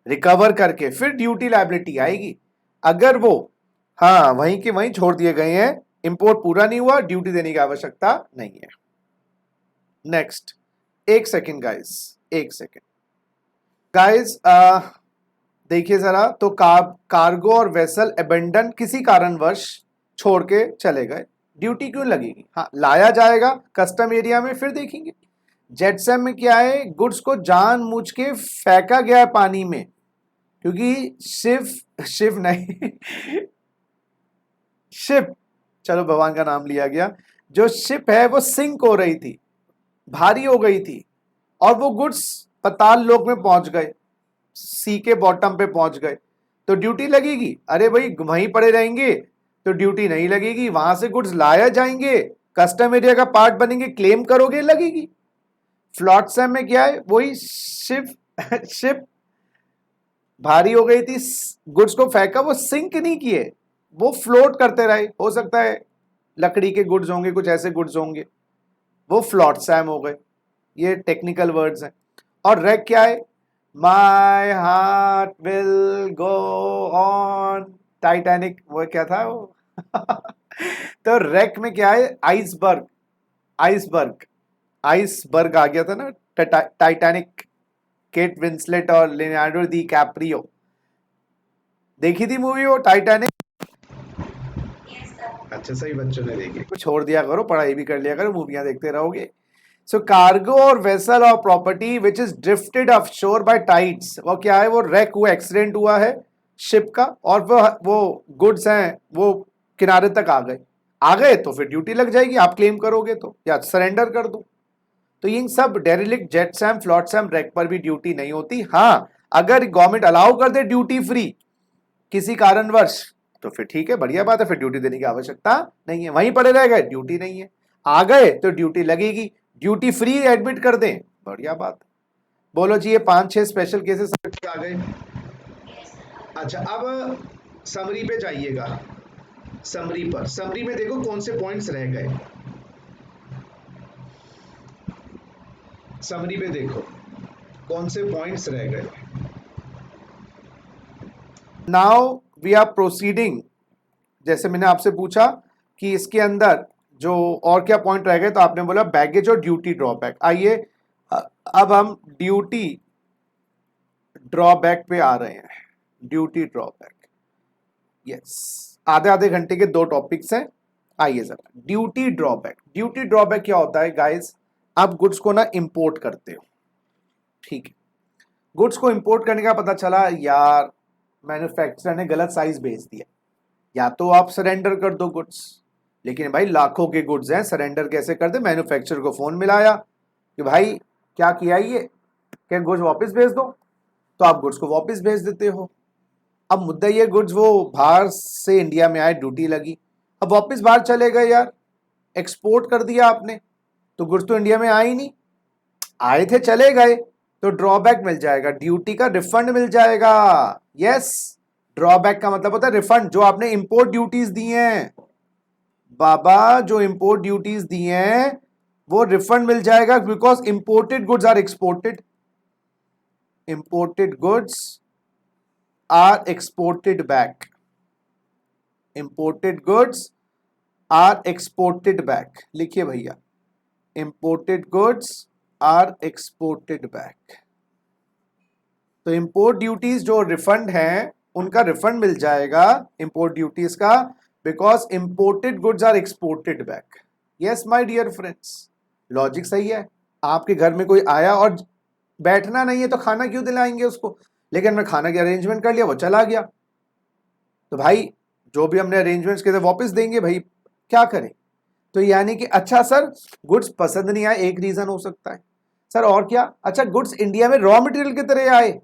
रिकवर करके, फिर ड्यूटी लायबिलिटी आएगी। अगर वो हाँ वहीं के वहीं छोड़ दिए गए हैं, इंपोर्ट पूरा नहीं हुआ, ड्यूटी देने की आवश्यकता नहीं है। नेक्स्ट, एक सेकेंड गाइस, एक सेकेंड गाइस, देखिए जरा। तो कार्गो और वेसल एबेंडन किसी कारणवश छोड़ के चले गए, ड्यूटी क्यों लगेगी? हाँ, लाया जाएगा कस्टम एरिया में, फिर देखेंगे। जेटसैम में क्या है, गुड्स को जानबूझ के फेंका गया है पानी में, क्योंकि शिव नहीं शिप, चलो भगवान का नाम लिया गया, जो शिप है वो सिंक हो रही थी, भारी हो गई थी, और वो गुड्स पाताल लोक में पहुंच गए, सी के बॉटम पे पहुंच गए, तो ड्यूटी लगेगी? अरे भाई वहीं पड़े रहेंगे तो ड्यूटी नहीं लगेगी, वहां से गुड्स लाया जाएंगे, कस्टम एरिया का पार्ट बनेंगे, क्लेम करोगे, लगेगी। फ्लॉटसैम में क्या है, वही शिप भारी हो गई थी, गुड्स को फेंका, वो सिंक नहीं किए, वो फ्लोट करते रहे। हो सकता है लकड़ी के गुड्स होंगे, कुछ ऐसे गुड्स होंगे, वो फ्लॉटसैम हो गए। ये टेक्निकल वर्ड्स हैं। और रेक क्या है, my heart will go on, Titanic वो क्या था वो तो रेक में क्या है, आइसबर्ग, आइसबर्ग, आइसबर्ग आ गया था ना। टाइटैनिक, केट विंसलेट और लियोनार्डो दी कैप्रियो। देखी थी मूवी वो टाइटैनिक? अच्छा, सही बच्चों ने देखी। कुछ छोड़ दिया करो, पढ़ाई भी कर लिया करो, मूवियां देखते रहोगे। सो कार्गो और वेसल और property which is drifted of शोर बाय टाइड्स, वो क्या है, वो रेक हुआ, एक्सीडेंट हुआ है शिप का, और वो गुड्स हैं वो किनारे तक आ गए तो फिर ड्यूटी लग जाएगी, आप क्लेम करोगे तो, या सरेंडर कर दो। तो इन सब डेरिलिक्ट जेटसैम फ्लॉटसैम रेक पर भी ड्यूटी नहीं होती। हाँ, अगर गवर्नमेंट अलाउ कर दे ड्यूटी फ्री किसी कारणवश तो फिर ठीक है, बढ़िया बात है, फिर ड्यूटी देने की आवश्यकता नहीं है, वहीं पड़े रह गए, ड्यूटी नहीं है, आ गए तो ड्यूटी लगेगी, ड्यूटी फ्री एडमिट कर दें, बढ़िया बात। बोलो जी, ये 5-6 स्पेशल केसेस आ गए। अच्छा, अब समरी पे जाइएगा। समरी पर, समरी में देखो कौन से पॉइंट्स रह गए। समरी में देखो कौन से पॉइंट्स रह गए। नाउ वी आर प्रोसीडिंग, जैसे मैंने आपसे पूछा कि इसके अंदर जो और क्या पॉइंट रह गए, तो आपने बोला बैगेज और ड्यूटी ड्रॉबैक। आइए अब हम ड्यूटी ड्रॉबैक पे आ रहे हैं। ड्यूटी ड्रॉबैक, यस, आधे आधे घंटे के 2 टॉपिक्स हैं। आइए जरा, ड्यूटी ड्रॉबैक। ड्यूटी ड्रॉबैक क्या होता है गाइस? आप गुड्स को ना इंपोर्ट करते हो, ठीक है, गुड्स को इंपोर्ट करने का पता चला यार मैन्युफैक्चरर ने गलत साइज भेज दिया, या तो आप सरेंडर कर दो गुड्स, लेकिन भाई लाखों के गुड्स हैं, सरेंडर कैसे कर दे? मैन्युफैक्चरर को फोन मिलाया कि भाई क्या किया, ये क्या गुड्स वापस भेज दो, तो आप गुड्स को वापस भेज देते हो। अब मुद्दा ये, गुड्स वो बाहर से इंडिया में आए, ड्यूटी लगी, अब वापस बाहर चले गए यार, एक्सपोर्ट कर दिया आपने, तो गुड्स तो इंडिया में आए ही नहीं, आए थे चले गए, तो ड्रॉबैक मिल जाएगा, ड्यूटी का रिफंड मिल जाएगा। यस, ड्रॉबैक का मतलब होता है रिफंड, जो आपने इंपोर्ट ड्यूटीज दी हैं बाबा, जो इंपोर्ट ड्यूटीज दी हैं वो रिफंड मिल जाएगा, because imported goods are exported, imported goods are exported back, imported goods are exported back. लिखिए भैया, imported goods are exported back. तो इंपोर्ट ड्यूटीज जो रिफंड हैं उनका रिफंड मिल जाएगा, इंपोर्ट ड्यूटीज का, because imported goods are exported back. Yes my dear friends, logic सही है। आपके घर में कोई आया और बैठना नहीं है तो खाना क्यों दिलाएंगे उसको, लेकिन मैं खाना की अरेंजमेंट कर लिया, वो चला गया, तो भाई जो भी हमने अरेंजमेंट्स किए थे वापस देंगे भाई, क्या करें? तो यानी कि अच्छा सर गुड्स पसंद नहीं आए, एक रीजन हो सकता है सर, और क्या? अच्छा गुड्स इंडिया में रॉ मटेरियल की तरह आए,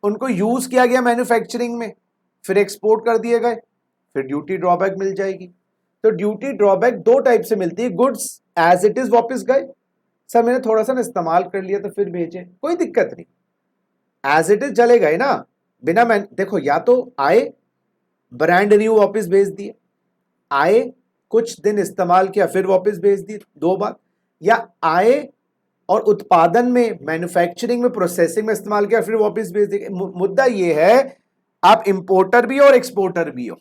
उनको यूज किया गया मैन्युफैक्चरिंग में, फिर एक्सपोर्ट कर दिए गए, फिर ड्यूटी ड्रॉबैक मिल जाएगी। तो ड्यूटी ड्रॉबैक 2 टाइप से मिलती है, गुड्स एज इट इज वापस गए, सर मैंने थोड़ा सा ना इस्तेमाल कर लिया तो फिर भेजे, कोई दिक्कत नहीं, एज इट इज चले गए ना, बिना मैं देखो, या तो आए ब्रांड न्यू वापस भेज दिए, आए कुछ दिन इस्तेमाल किया फिर वापस भेज दिए, 2 बार, या आए और उत्पादन में, मैन्युफैक्चरिंग में, प्रोसेसिंग में इस्तेमाल किया फिर वापस भेज दिए। मुद्दा ये है, आप इंपोर्टर भी हो और एक्सपोर्टर भी हो,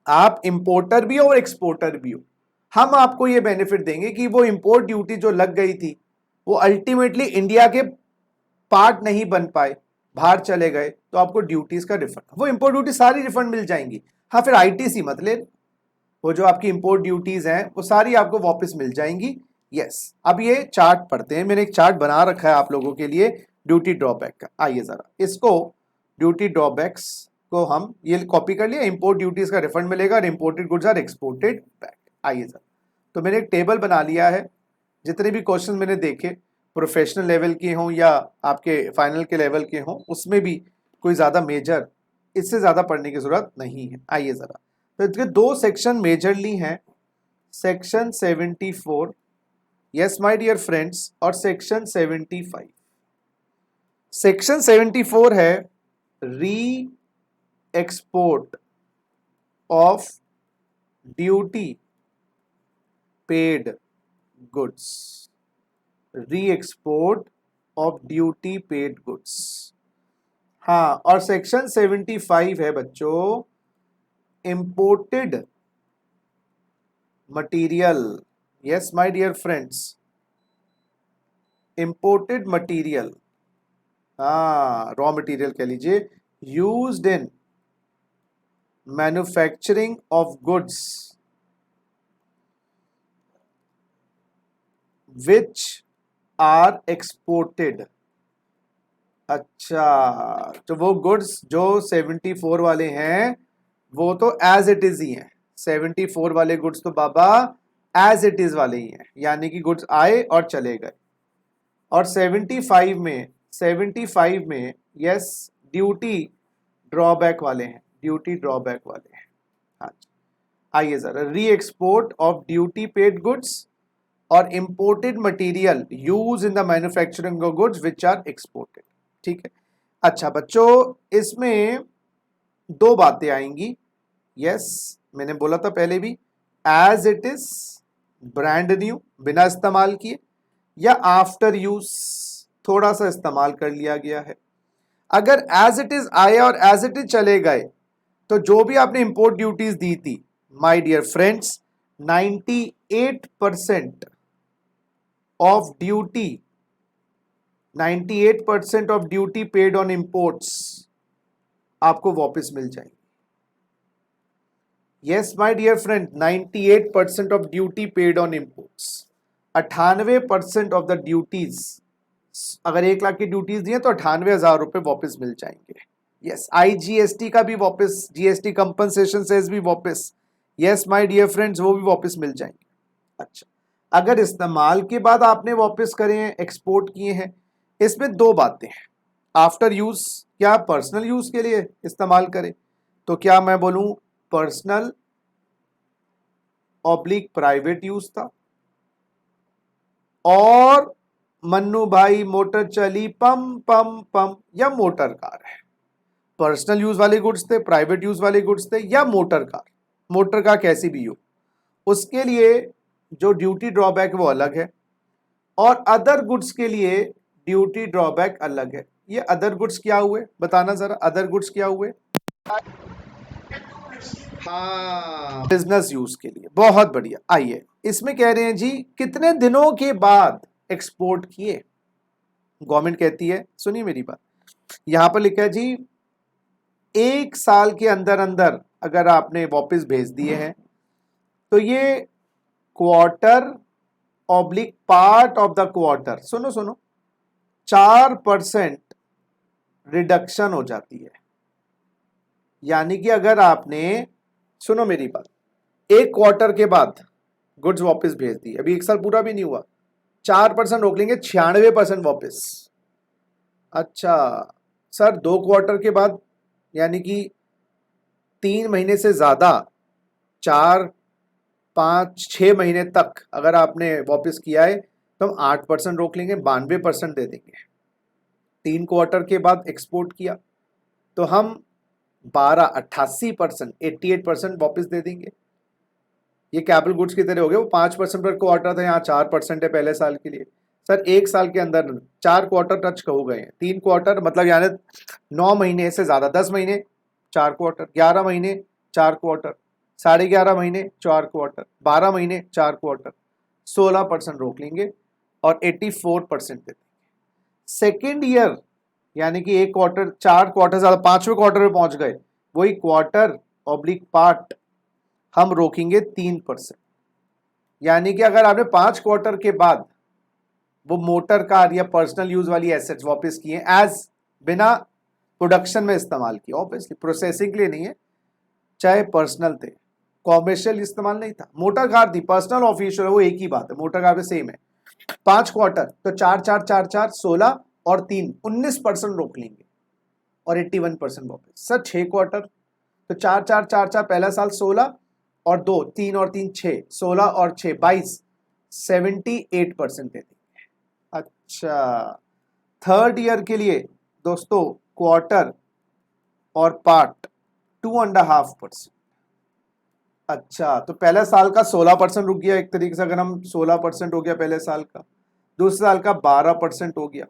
आप इंपोर्टर भी हो और एक्सपोर्टर भी हो, हम आपको ये बेनिफिट देंगे कि वो इंपोर्ट ड्यूटी जो लग गई थी वो अल्टीमेटली इंडिया के पार्ट नहीं बन पाए, बाहर चले गए, तो आपको ड्यूटीज का रिफंड, वो इंपोर्ट ड्यूटी सारी रिफंड मिल जाएंगी। हाँ, फिर आईटीसी मत ले, वो जो आपकी इंपोर्ट ड्यूटीज हैं वो सारी आपको वापस मिल जाएंगी। यस, अब ये चार्ट पढ़ते हैं, मैंने एक चार्ट बना रखा है आप लोगों के लिए ड्यूटी ड्रॉबैक का। आइए जरा इसको, ड्यूटी ड्रॉबैक्स को हम ये कॉपी कर लिया, इंपोर्ट ड्यूटीज का रिफंड मिलेगा और imported goods are exported back. आइए जरा, तो मैंने एक टेबल बना लिया है, जितने भी क्वेश्चन मैंने देखे, प्रोफेशनल लेवल के हों या आपके फाइनल के लेवल के हों, उसमें भी कोई ज़्यादा मेजर, इससे ज़्यादा पढ़ने की ज़रूरत नहीं है। आइए ज़रा, तो इसके 2 सेक्शन मेजरली हैं, section 74, yes my dear friends, और सेक्शन 75। सेक्शन 74 है re export of duty paid goods, re export of duty paid goods. हाँ, और सेक्शन 75 है बच्चों, imported material. Yes my dear friends, imported material, हाँ रॉ मटेरियल कह लीजिए, used in manufacturing of goods which are exported. अच्छा, तो वो गुड्स जो 74 वाले हैं वो तो एज इट इज ही हैं। 74 वाले गुड्स तो बाबा एज इट इज वाले ही हैं, यानी कि गुड्स आए और चले गए। और 75 में यस ड्यूटी ड्रॉबैक वाले हैं, ड्यूटी ड्रॉबैक वाले हैं। हाँ जी, आइए जरा, re export of duty paid goods और imported material use in the manufacturing of goods which are exported. ठीक है। अच्छा बच्चों, इसमें दो बातें आएंगी। यस, मैंने बोला था पहले भी, as it is brand new बिना इस्तेमाल किए, या आफ्टर यूज थोड़ा सा इस्तेमाल कर लिया गया है। अगर एज इट इज आए और एज इट इज चले गए तो जो भी आपने इंपोर्ट ड्यूटीज दी थी my dear friends, 98% of duty, 98% of duty paid on imports आपको वापस मिल जाएंगे। Yes my dear friend, 98% of duty paid on imports, 98% of the duties, अगर 1 लाख की ड्यूटीज दी है तो 98,000 रुपए वापस मिल जाएंगे। यस, IGST का भी वापस, GST कंपनसेशन सेस भी वापस, यस माय डियर फ्रेंड्स, वो भी वापस मिल जाएंगे। अच्छा, अगर इस्तेमाल के बाद आपने वापस करे हैं, एक्सपोर्ट किए हैं, इसमें दो बातें हैं। आफ्टर यूज, क्या पर्सनल यूज के लिए इस्तेमाल करें, तो क्या मैं बोलूं पर्सनल ऑब्लिक प्राइवेट यूज था, और मन्नू भाई मोटर चली पम पम पम, या मोटर कार है। पर्सनल यूज वाले गुड्स थे, प्राइवेट यूज वाले गुड्स थे, या मोटर कार, मोटर कार कैसी भी हो, उसके लिए जो ड्यूटी ड्रॉबैक वो अलग है, और अदर गुड्स के लिए ड्यूटी ड्रॉबैक अलग है। ये अदर गुड्स क्या हुए बताना जरा, अदर गुड्स क्या हुए? हाँ, बिजनेस यूज के लिए। बहुत बढ़िया। आइए, इसमें कह रहे हैं जी कितने दिनों के बाद एक्सपोर्ट किए। गवर्नमेंट कहती है, सुनिए मेरी बात, यहां पर लिखा है जी 1 साल के अंदर अंदर अगर आपने वापस भेज दिए हैं तो ये quarter oblique part of the quarter, सुनो सुनो, 4% रिडक्शन हो जाती है। यानी कि अगर आपने, सुनो मेरी बात, 1 क्वार्टर के बाद गुड्स वापस भेज दी, अभी 1 साल पूरा भी नहीं हुआ, 4% रोक लेंगे, 96% वापस। अच्छा सर, 2 क्वार्टर के बाद, यानी कि 3 महीने से ज्यादा, 4, 5, 6 महीने तक अगर आपने वापस किया है तो हम 8% रोक लेंगे, 92% दे देंगे। 3 क्वार्टर के बाद एक्सपोर्ट किया तो हम 88%, 88% वापस दे देंगे। ये कैपिटल गुड्स की तरह हो गया, वो 5% पर क्वार्टर था, यहाँ 4% है पहले साल के लिए। सर 1 साल के अंदर 4 क्वार्टर टच हो गए हैं, 3 क्वार्टर मतलब यानी 9 महीने से ज्यादा, 10 महीने 4 क्वार्टर, 11 महीने 4 क्वार्टर, 11.5 महीने 4 क्वार्टर, 12 महीने 4 क्वार्टर, 16% रोक लेंगे और 84% दे देंगे। सेकेंड ईयर यानी कि 1 क्वार्टर, 4 क्वार्टर ज्यादा, 5वें क्वार्टर में पहुंच गए, वही क्वार्टर ऑब्लिक पार्ट हम रोकेंगे 3%। यानी कि अगर आपने 5 क्वार्टर के बाद वो मोटर कार या पर्सनल यूज वाली एसेट्स वापस किए एज बिना प्रोडक्शन में इस्तेमाल किया, ऑब्वियसली प्रोसेसिंग के लिए नहीं है, चाहे पर्सनल थे, कॉमर्शियल इस्तेमाल नहीं था, मोटर कार थी, पर्सनल ऑफिशियल, वो एक ही बात है, मोटर कार में सेम है। 5 क्वार्टर तो 4, 4, 4, 4, 16 और 3, 19% रोक लेंगे और 81% वापस। सर 6 क्वार्टर तो 4, 4, 4, 4 पहला साल 16 और 2, 3 और 3 6, 16 और 6 22, 78% दे देंगे। अच्छा, थर्ड ईयर के लिए दोस्तों क्वार्टर और पार्ट 2.5%। अच्छा, तो पहले साल का 16% रुक गया एक तरीके से, अगर हम 16% हो गया पहले साल का, दूसरे साल का 12% हो गया,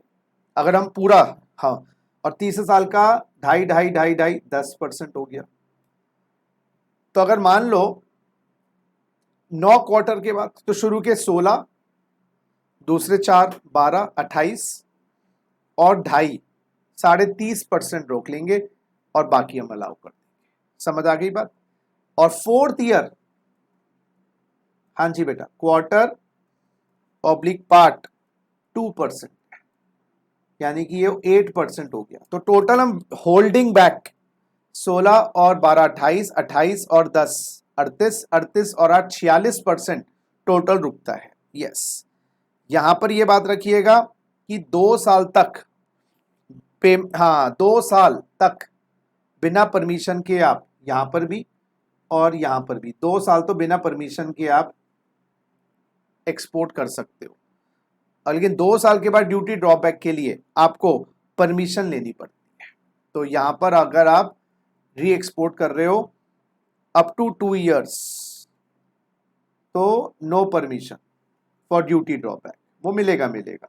अगर हम पूरा, हाँ, और तीसरे साल का 2.5 10% हो गया। तो अगर मान लो 9 क्वार्टर के बाद, तो शुरू के 16, दूसरे 4 12 28 और 2.5 30% रोक लेंगे और बाकी हम अलाउ कर देंगे। समझ आ गई बात? और फोर्थ ईयर, हाँ जी बेटा, क्वार्टर ऑब्लिक पार्ट 2%, यानी कि ये 8% हो गया। तो टोटल हम होल्डिंग बैक 16 और 12 28, 28 और 10 38, 38 और 8 46% टोटल रुकता है। यस, यहां पर ये बात रखिएगा कि 2 साल तक हाँ 2 साल तक बिना परमिशन के आप यहां पर भी और यहां पर भी 2 साल तो बिना परमिशन के आप एक्सपोर्ट कर सकते हो। और लेकिन 2 साल के बाद ड्यूटी ड्रॉबैक के लिए आपको परमिशन लेनी पड़ती है। तो यहां पर अगर आप री एक्सपोर्ट कर रहे हो अप टू 2 इयर्स, तो no permission for duty drawback, वो मिलेगा।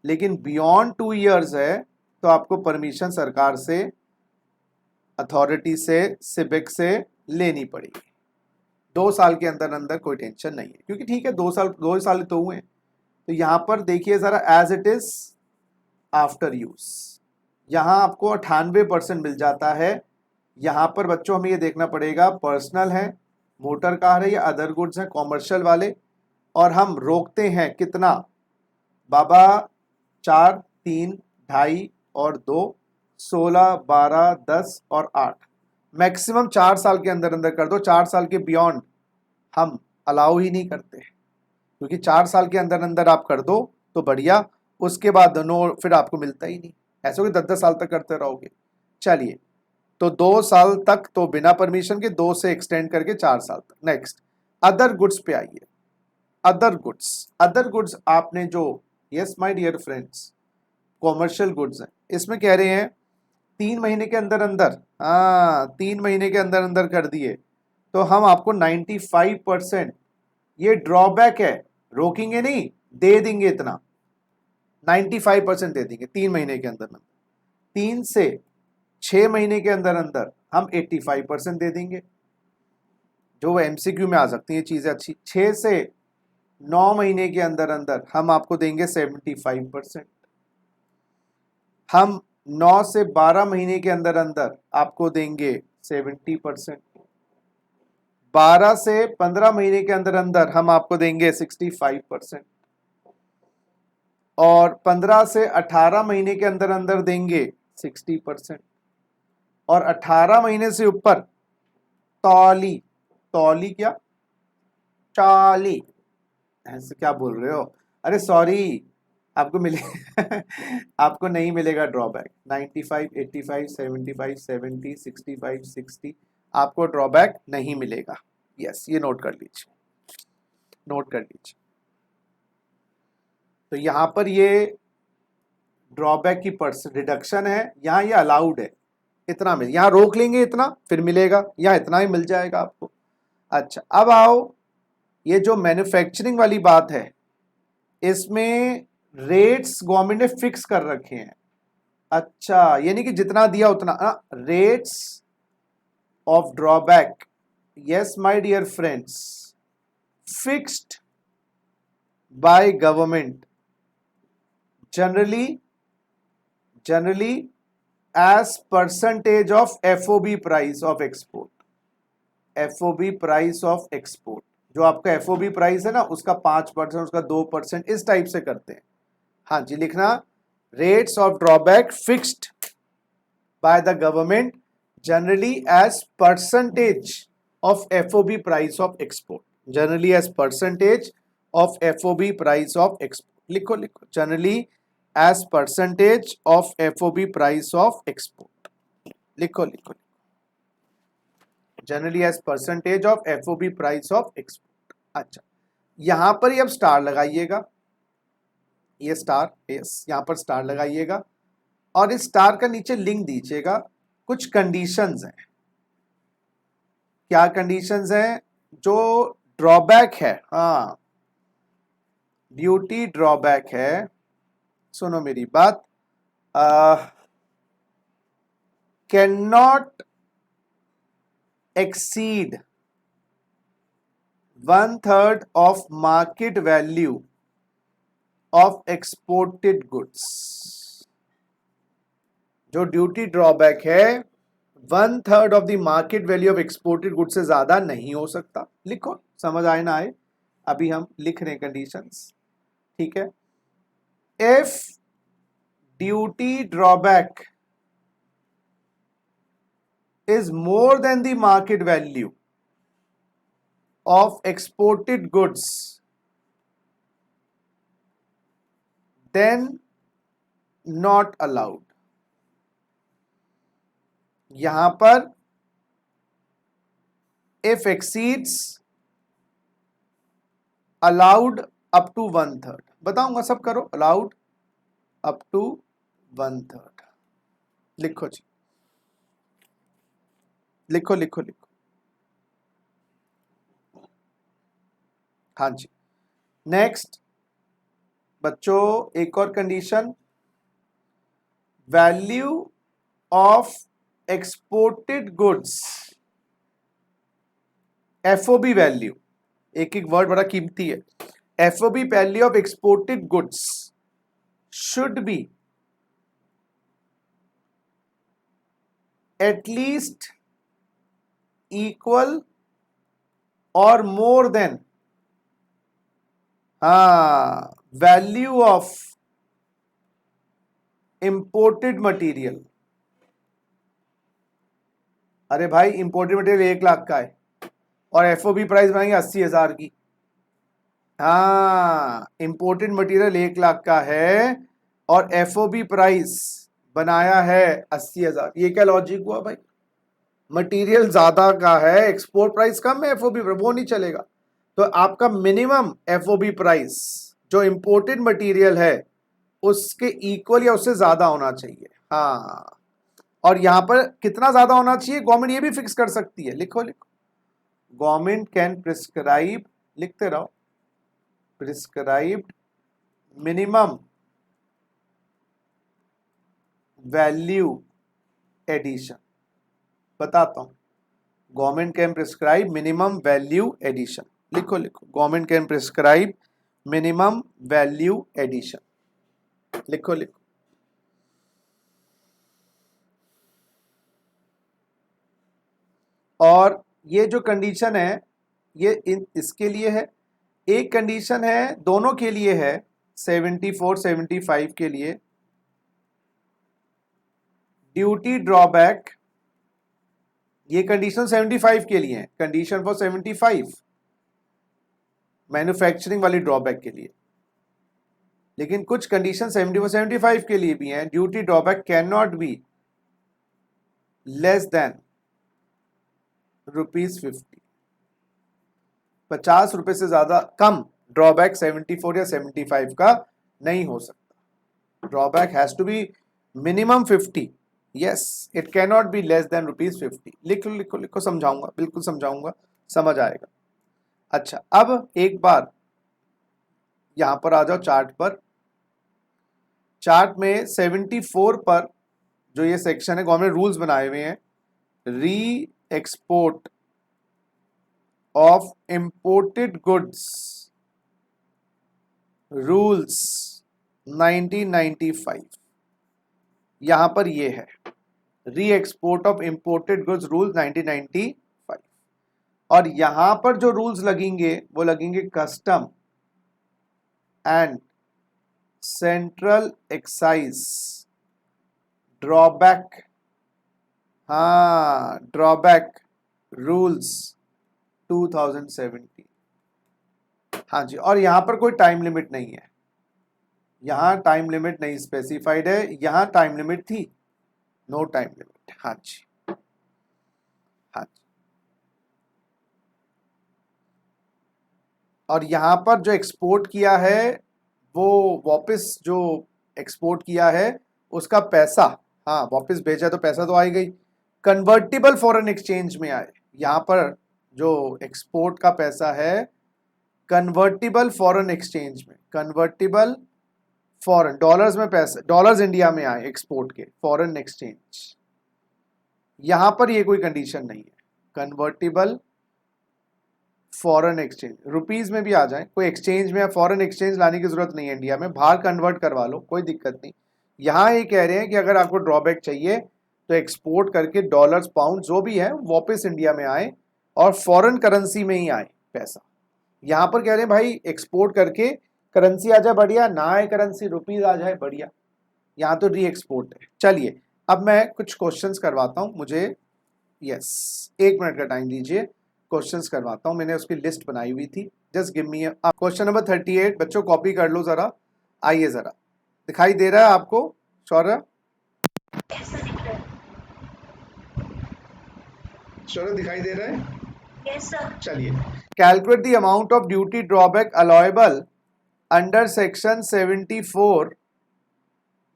लेकिन बियॉन्ड 2 इयर्स है तो आपको परमिशन सरकार से, अथॉरिटी से, सिबिक से लेनी पड़ेगी। 2 साल के अंदर अंदर कोई टेंशन नहीं है, क्योंकि ठीक है 2 साल तो हुए। तो यहां पर देखिए जरा, as it is after use, यहां आपको 98% मिल जाता है। यहां पर बच्चों हमें ये देखना पड़ेगा पर्सनल है, मोटर कार है या अदर गुड्स है, कॉमर्शियल वाले। और हम रोकते हैं कितना बाबा? 4 3 2.5 और 2, 16 12 10 और 8। मैक्सिमम 4 साल के अंदर अंदर कर दो। 4 साल के बियॉन्ड हम अलाउ ही नहीं करते, क्योंकि 4 साल के अंदर अंदर आप कर दो तो बढ़िया, उसके बाद नो, फिर आपको मिलता ही नहीं। ऐसे कोई 10 साल तक करते रहोगे। चलिए, तो 2 साल तक तो बिना परमिशन के, 2 से एक्सटेंड करके 4 साल तक। नेक्स्ट, अदर गुड्स पे आइए। अदर गुड्स आपने जो, yes my dear friends, commercial goods हैं, इसमें कह रहे हैं 3 महीने के अंदर अंदर, हाँ 3 महीने के अंदर अंदर कर दिए तो हम आपको 95%, ये ड्रॉबैक है, रोकेंगे नहीं, दे देंगे इतना, 95% दे देंगे 3 महीने के अंदर अंदर। 3 से 6 महीने के अंदर अंदर हम 85% दे देंगे, जो एमसीक्यू में आ सकती है चीजें अच्छी। 6 से 9 महीने के अंदर अंदर हम आपको देंगे 75%। हम 9 से 12 महीने के अंदर अंदर आपको देंगे 70%। 12 से 15 महीने के अंदर अंदर हम आपको देंगे 65%। और 15 से 18 महीने के अंदर अंदर देंगे 60%। और 18 महीने से ऊपर तौली, तौली क्या, चाली, ऐसे क्या बोल रहे हो? अरे सॉरी, आपको मिले आपको नहीं मिलेगा ड्रॉबैक। 95 85 75 70 65 60 आपको ड्रॉबैक नहीं मिलेगा। यस, ये नोट कर लीजिए, नोट कर लीजिए। तो यहां पर ये ड्रॉबैक की रिडक्शन है, यहां ये अलाउड है, इतना मिल, यहां रोक लेंगे इतना, फिर मिलेगा, यहां इतना ही मिल जाएगा आपको। अच्छा, अब आओ, ये जो मैन्युफैक्चरिंग वाली बात है, इसमें रेट्स गवर्नमेंट ने फिक्स कर रखे हैं। अच्छा, यानी कि जितना दिया उतना, rates of drawback, yes my dear friends, fixed by government, generally as percentage of FOB price of export. FOB price of export, जो आपका एफओबी प्राइस है ना, उसका 5%, उसका 2%, इस टाइप से करते हैं। हाँ जी, लिखना, rates of drawback fixed by the government generally as percentage of FOB price of export. Generally as percentage of FOB price of export, लिखो लिखो, generally as percentage of FOB price of export, लिखो लिखो, generally as percentage of FOB price of export. अच्छा, यहां पर ही अब star लगाइएगा, ये स्टार, यस, यहां पर स्टार लगाइएगा और इस स्टार का नीचे लिंक दीजिएगा। कुछ कंडीशंस हैं। क्या कंडीशंस हैं? जो ड्रॉबैक है, हाँ ड्यूटी ड्रॉबैक है, सुनो मेरी बात, can not exceed 1/3 of market value of exported goods। जो ड्यूटी ड्रॉबैक है 1/3 of the market value of exported goods से ज्यादा नहीं हो सकता। लिखो, समझ आए ना आए, अभी हम लिख रहे हैं कंडीशंस, ठीक है। If duty drawback is more than the market value of exported goods, then not allowed। यहां पर if exceeds allowed up to 1/3, बताऊंगा सब, करो allowed up to 1/3। लिखो जी, लिखो लिखो लिखो। हाँ जी, नेक्स्ट बच्चों एक और condition, value of exported goods, FOB value, एक एक वर्ड बड़ा कीमती है। FOB value of exported goods should be at least equal or more than value of imported material. अरे भाई इंपोर्टेड मटेरियल 1 लाख का है और एफओबी प्राइस बनाएंगे 80,000 की। हाँ, इंपोर्टेड मटेरियल 1 लाख का है और एफओबी प्राइस बनाया है 80,000। ये क्या लॉजिक हुआ भाई? मटेरियल ज्यादा का है, एक्सपोर्ट प्राइस कम है, एफओबी वो नहीं चलेगा। तो आपका मिनिमम एफओबी प्राइस जो इंपोर्टेड मटेरियल है उसके इक्वल या उससे ज्यादा होना चाहिए। हाँ, और यहां पर कितना ज्यादा होना चाहिए गवर्नमेंट ये भी फिक्स कर सकती है। लिखो लिखो, गवर्नमेंट कैन प्रिस्क्राइब, लिखते रहो, प्रिस्क्राइब्ड मिनिमम वैल्यू एडिशन। बताता हूं, government can prescribe minimum value addition. लिखो लिखो, government can prescribe minimum value addition. लिखो लिखो, और ये जो कंडीशन है ये इसके लिए है, एक कंडीशन है दोनों के लिए है, 74 75 के लिए। ड्यूटी ड्रॉबैक, ये कंडीशन 75 के लिए है, कंडीशन फॉर 75 मैन्युफैक्चरिंग वाली ड्रॉबैक के लिए। लेकिन कुछ कंडीशन 74 75 के लिए भी हैं। Duty drawback can not be less than ₹50, 50 रुपए से ज्यादा कम ड्रॉबैक 74 या 75 का नहीं हो सकता। Drawback has to be minimum 50। Yes, it can not be less than ₹50। लिखो लिखो लिखो, समझाऊंगा, बिल्कुल समझाऊंगा, समझ आएगा। अच्छा, अब एक बार यहां पर आ जाओ चार्ट पर। चार्ट में 74 पर जो ये सेक्शन है, गवर्नमेंट रूल्स बनाए हुए हैं, री export of imported goods rules 1995। यहां पर ये है re export of imported goods rules 1995। और यहां पर जो रूल्स लगेंगे वो लगेंगे custom and central excise drawback, हाँ ड्रॉबैक रूल्स 2017। हाँ जी, और यहां पर कोई टाइम लिमिट नहीं है, यहां टाइम लिमिट नहीं स्पेसिफाइड है, यहां टाइम लिमिट थी, नो टाइम लिमिट। हाँ जी, हाँ जी। और यहां पर जो एक्सपोर्ट किया है वो वापस जो एक्सपोर्ट किया है उसका पैसा, हाँ वापस भेजा तो पैसा तो आई गई, कन्वर्टिबल फॉरेन एक्सचेंज में आए। यहां पर जो एक्सपोर्ट का पैसा है कन्वर्टिबल फॉरेन एक्सचेंज में, कन्वर्टिबल फॉरेन डॉलर्स में पैसे, डॉलर्स इंडिया में आए एक्सपोर्ट के, फॉरेन एक्सचेंज, यहां पर ये कोई कंडीशन नहीं है। कन्वर्टिबल फॉरेन एक्सचेंज, रुपीज में भी आ जाए, कोई एक्सचेंज में फॉरेन एक्सचेंज लाने की जरूरत नहीं है इंडिया में, बाहर कन्वर्ट करवा लो, कोई दिक्कत नहीं। यहाँ ये कह रहे हैं कि अगर आपको ड्रॉबैक चाहिए तो एक्सपोर्ट करके डॉलर्स पाउंड जो भी है वापस इंडिया में आए और फॉरेन करेंसी में ही आए पैसा। यहाँ पर कह रहे हैं भाई एक्सपोर्ट करके करेंसी आ जाए बढ़िया, ना आए करेंसी रुपीज आ जाए बढ़िया, यहाँ तो री एक्सपोर्ट है। चलिए अब मैं कुछ क्वेश्चंस करवाता हूँ, मुझे यस 1 मिनट का टाइम दीजिए, क्वेश्चंस करवाता हूँ, मैंने उसकी लिस्ट बनाई हुई थी। Just give me question number 38, बच्चों कॉपी कर लो जरा। आइए जरा, दिखाई दे रहा है आपको सौरभ? सौरभ दिखाई दे रहा है? Yes, sir. चलिए, calculate the amount of duty drawback allowable under section 74,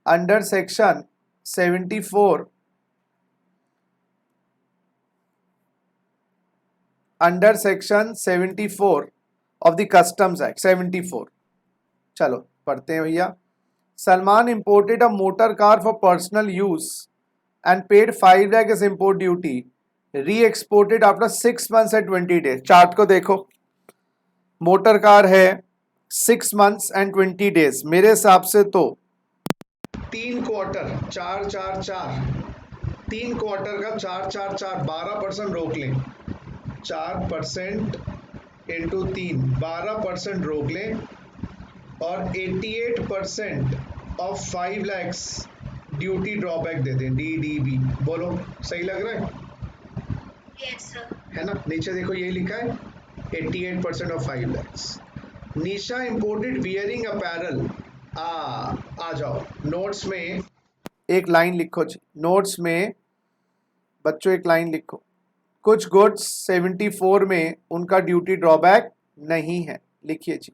under section 74, under section 74 of the customs act 74। चलो पढ़ते हैं भैया। Salman imported a motor car for personal use and paid 5 lakh as import duty, री exported after 6 months and 20 days। Chart को देखो, motor car है 6 months and 20 days, मेरे हिसाब से तो 3 क्वार्टर 4 4 4, 3 क्वार्टर का 4 4 4, 12% रोक लें, 4% इंटू 3, 12% रोक लें और 88% ऑफ 5 lakhs ड्यूटी ड्रॉबैक दे दें, DDB। बोलो सही लग रहा है? Yes, sir. है ना, नीचे देखो यही लिखा है 88% of 5 lakhs। Nisha imported wearing apparel, आ जाओ नोट्स में एक लाइन लिखो जी, नोट्स में बच्चों एक लाइन लिखो, कुछ गुड्स 74 में उनका ड्यूटी ड्रॉबैक नहीं है, लिखिए जी,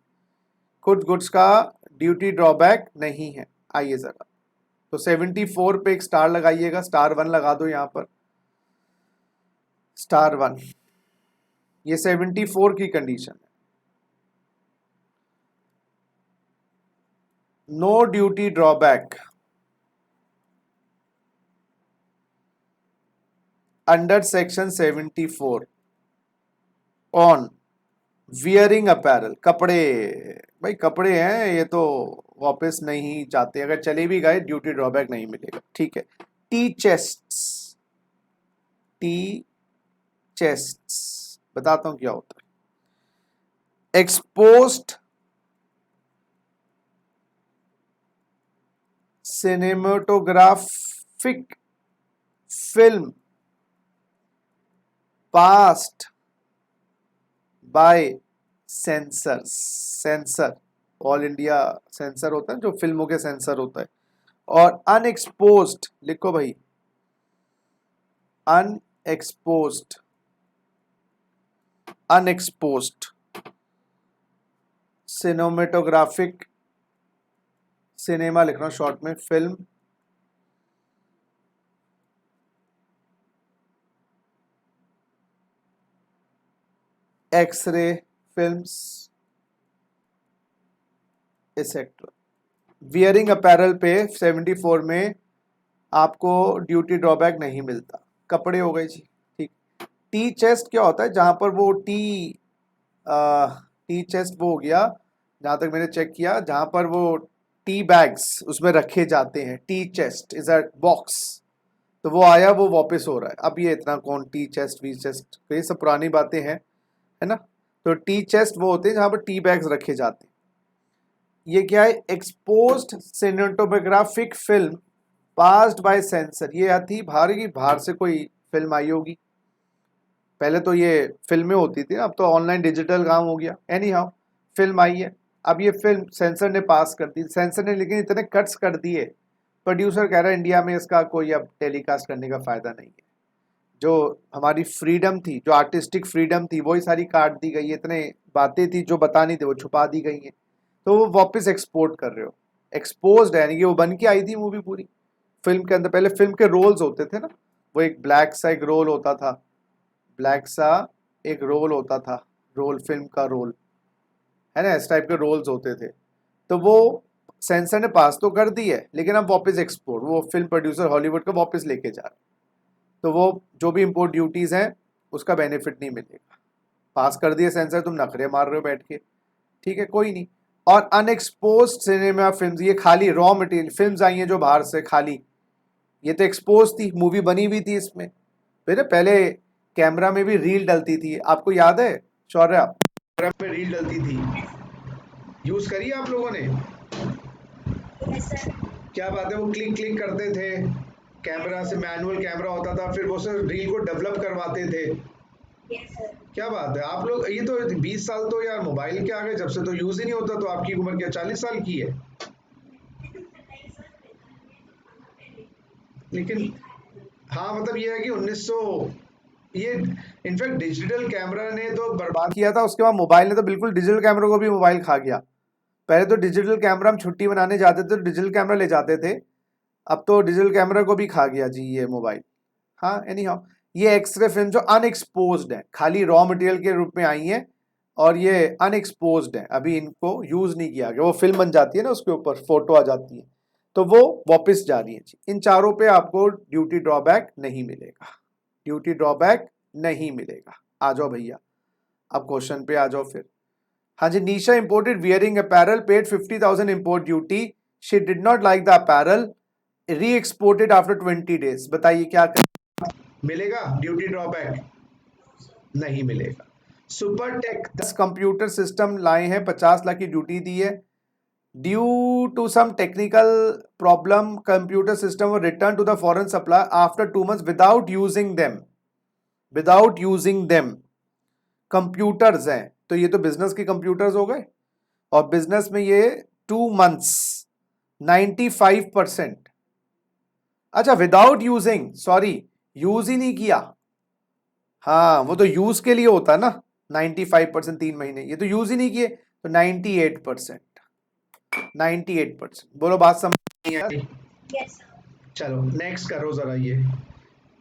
कुछ गुड्स का ड्यूटी ड्रॉबैक नहीं है। आइए जरा, तो 74 पे एक स्टार लगाइएगा, स्टार 1 लगा दो यहाँ पर, स्टार 1, ये 74 की कंडीशन है। No duty drawback under section 74 on wearing apparel, कपड़े, भाई कपड़े हैं ये तो वापस नहीं जाते, अगर चले भी गए ड्यूटी ड्रॉबैक नहीं मिलेगा, ठीक है। टी चेस्ट्स, टी चेस्ट्स बताता हूं क्या होता है। Exposed cinematographic film passed by censor, censor all India censor होता है जो फिल्मों के सेंसर होता है, और अनएक्सपोज्ड लिखो भाई, अनएक्सपोज्ड, अनएक्सपोज्ड सिनेमेटोग्राफिक, सिनेमा लिखना शॉर्ट में, film X-ray films etcetera. Wearing apparel पे 74 में आपको ड्यूटी ड्रॉबैक नहीं मिलता, कपड़े हो गए जी, ठीक। टी चेस्ट क्या होता है, जहां पर वो टी चेस्ट वो हो गया, जहां तक मैंने चेक किया, जहां पर वो टी बैग्स उसमें रखे जाते हैं, T chest is a box, तो वो आया, वो वापस हो रहा है। अब ये इतना कौन टी चेस्ट वी चेस्ट, तो ये सब पुरानी बातें हैं, है ना। तो टी चेस्ट वो होते हैं जहां पर टी बैग्स रखे जाते हैं। ये क्या है, exposed cinematographic film passed by censor, ये थी बाहर की, बाहर से कोई फिल्म आई होगी, पहले तो ये फिल्में होती थी, अब तो ऑनलाइन डिजिटल काम हो गया, एनी हाउ फिल्म आई है, अब ये फिल्म सेंसर ने पास कर दी, सेंसर ने लेकिन इतने कट्स कर दिए, प्रोड्यूसर कह रहा है इंडिया में इसका कोई अब टेलीकास्ट करने का फायदा नहीं है, जो हमारी फ्रीडम थी, जो आर्टिस्टिक फ्रीडम थी, वही सारी काट दी गई है, इतने बातें थी जो बतानी थी वो छुपा दी गई हैं, तो वो वापस एक्सपोर्ट कर रहे हो, एक्सपोज्ड है यानी कि वो बन के आई थी मूवी पूरी फिल्म के अंदर। पहले फिल्म के रोल्स होते थे ना, वो एक ब्लैक सा एक रोल होता था, ब्लैक सा एक रोल होता था, रोल फिल्म का रोल है ना, इस टाइप के रोल्स होते थे, तो वो सेंसर ने पास तो कर दी है, लेकिन अब वापस एक्सपोर्ट, वो फिल्म प्रोड्यूसर हॉलीवुड का वापस लेके जा रहा है, तो वो जो भी इम्पोर्ट ड्यूटीज़ हैं उसका बेनिफिट नहीं मिलेगा। पास कर दिए सेंसर, तुम नखरे मार रहे हो बैठ के, ठीक है कोई नहीं। और अनएक्सपोज्ड सिनेमा फिल्म्स, ये खाली रॉ मटेरियल फिल्म्स आई हैं जो बाहर से, खाली ये तो एक्सपोज थी, मूवी बनी हुई थी इसमें। फिर पहले कैमरा में भी रील डलती थी, आपको याद है शौर्य? कैमरा में रील डलती थी, यूज करी आप लोगों ने? Yes sir. क्या बात है, वो क्लिक क्लिक करते थे, कैमरा से मैनुअल कैमरा होता था, फिर वो सर रील को डेवलप करवाते थे। Yes sir. क्या बात है आप लोग, ये तो 20 साल तो यार मोबाइल के आ गए जब से, तो यूज ही नहीं होता। तो आपकी उम्र क्या 40 साल की है? लेकिन हाँ मतलब ये है कि 1900, ये इनफैक्ट डिजिटल कैमरा ने तो बर्बाद किया था, उसके बाद मोबाइल ने तो बिल्कुल डिजिटल कैमरा को भी मोबाइल खा गया। पहले तो डिजिटल कैमरा हम छुट्टी मनाने जाते थे तो डिजिटल कैमरा ले जाते थे, अब तो डिजिटल कैमरा को भी खा गया जी ये मोबाइल। हाँ एनी हाउ, ये एक्सरे फिल्म जो अनएक्सपोज्ड है, खाली रॉ मटेरियल के रूप में आई है, और ये अनएक्सपोज्ड है, अभी इनको यूज नहीं किया गया। वो फिल्म बन जाती है ना, उसके ऊपर फोटो आ जाती है, तो वो वापस जा रही है जी। इन चारों पे आपको ड्यूटी ड्रॉबैक नहीं मिलेगा, ड्यूटी ड्रॉबैक नहीं मिलेगा। आ जाओ भैया, अब क्वेश्चन पे आ जाओ फिर। हाँ जी, Nisha imported wearing apparel, paid 50,000 import duty, she did not like the apparel, re exported after 20 days. बताइए क्या कर... मिलेगा ड्यूटी ड्रॉबैक? नहीं मिलेगा। सुपरटेक 10 कंप्यूटर सिस्टम लाए हैं, 50 लाख की ड्यूटी दी है। Due to some technical problem computer system were return to the foreign supply after 2 months without using them, without using them. Computers हैं तो ये तो बिजनेस के कंप्यूटर्स हो गए, और बिजनेस में ये 2 months 95%। अच्छा विदाउट यूजिंग, सॉरी यूज ही नहीं किया, हाँ वो तो यूज के लिए होता ना 95%, 3 महीने, ये तो यूज ही नहीं किए, तो 98%, 98%। बोलो बात समझ नहीं आई? Yes sir. चलो नेक्स्ट करो जरा ये,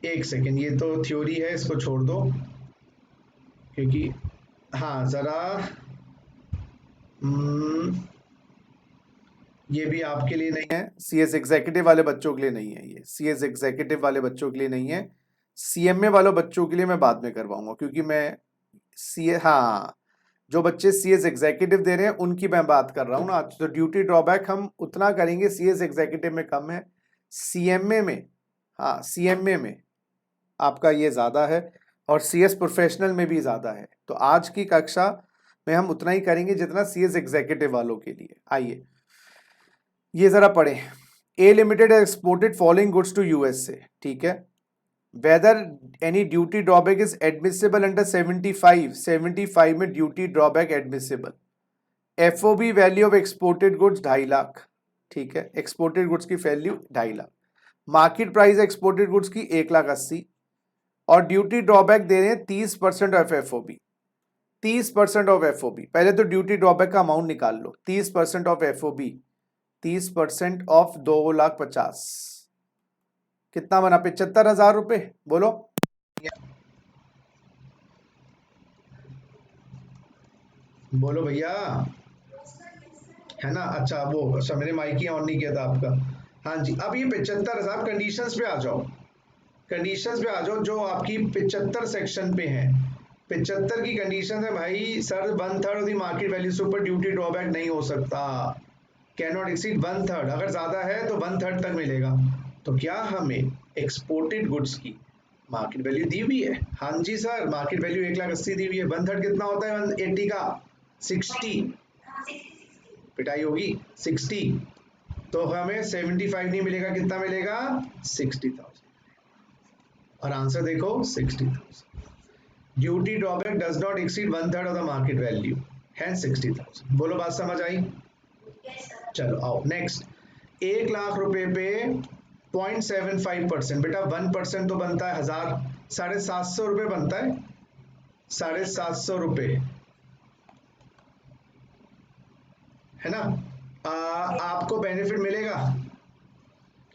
एक सेकेंड, ये तो थ्योरी है, इसको छोड़ दो, क्योंकि हाँ जरा ये भी आपके लिए नहीं है, सीएस एग्जीक्यूटिव वाले बच्चों के लिए नहीं है, ये सीएस एग्जीक्यूटिव वाले बच्चों के लिए नहीं है, सीएमए वालों बच्चों के लिए मैं बाद में करवाऊंगा, क्योंकि मैं सीए, हाँ जो बच्चे सीएस एग्जीक्यूटिव दे रहे हैं उनकी मैं बात कर रहा हूँ ना आज। तो ड्यूटी ड्रॉबैक हम उतना करेंगे, सीएस एग्जीक्यूटिव में कम है, सीएमए में, हाँ सीएमए में आपका ये ज़्यादा है, और सीएस प्रोफेशनल में भी ज़्यादा है। तो आज की कक्षा में हम उतना ही करेंगे जितना सीएस एग्जीक्यूटिव वालों के लिए। आइए ये ज़रा पढ़ें। A limited exported following goods to USA, ठीक है, whether any duty drawback is admissible under 75 में duty drawback admissible. FOB value of exported goods 2.5 lakh, ठीक है, एक्सपोर्टेड गुड्स की value 2.5 lakh, market price exported goods की 1,80,000, और ड्यूटी ड्रॉबैक दे रहे हैं 30% ऑफ एफओबी, 30% ऑफ एफओबी। पहले तो ड्यूटी ड्रॉबैक का अमाउंट निकाल लो, 30% ऑफ एफओबी, 30% ऑफ 2,50,000 कितना बना? 75,000 रुपए। बोलो बोलो भैया, है ना? अच्छा वो, अच्छा मैंने माइक ही ऑन नहीं किया था आपका। हाँ जी, अब ये 75,000, कंडीशंस पे आ जाओ, कंडीशंस पे आ जाओ जो आपकी 75 सेक्शन पे है। 75 की कंडीशन है भाई, sir 1/3 of the market value से ऊपर ड्यूटी ड्रॉबैक नहीं हो सकता, कैन नॉट एक्सीड 1/3, अगर ज्यादा है तो 1/3 तक मिलेगा। तो क्या हमें एक्सपोर्टेड गुड्स की मार्केट वैल्यू दी हुई है? हाँ जी सर, मार्केट वैल्यू 1,80,000 दी हुई है, 1/3 कितना होता है 180 का? 60, पिटाई होगी 60, तो हमें 75 नहीं मिलेगा, कितना मिलेगा? 60,000। और आंसर देखो 60,000। Duty drawback does not exceed 1/3 of the market value, hence 60,000। बोलो बात समझ आई? Yes sir. चलो आओ नेक्स्ट। 1,00,000 रुपए पे 0.75%, बेटा 1% तो बनता है 1,000, 750 रुपए बनता है, 750 रुपए, है ना? आपको बेनिफिट मिलेगा,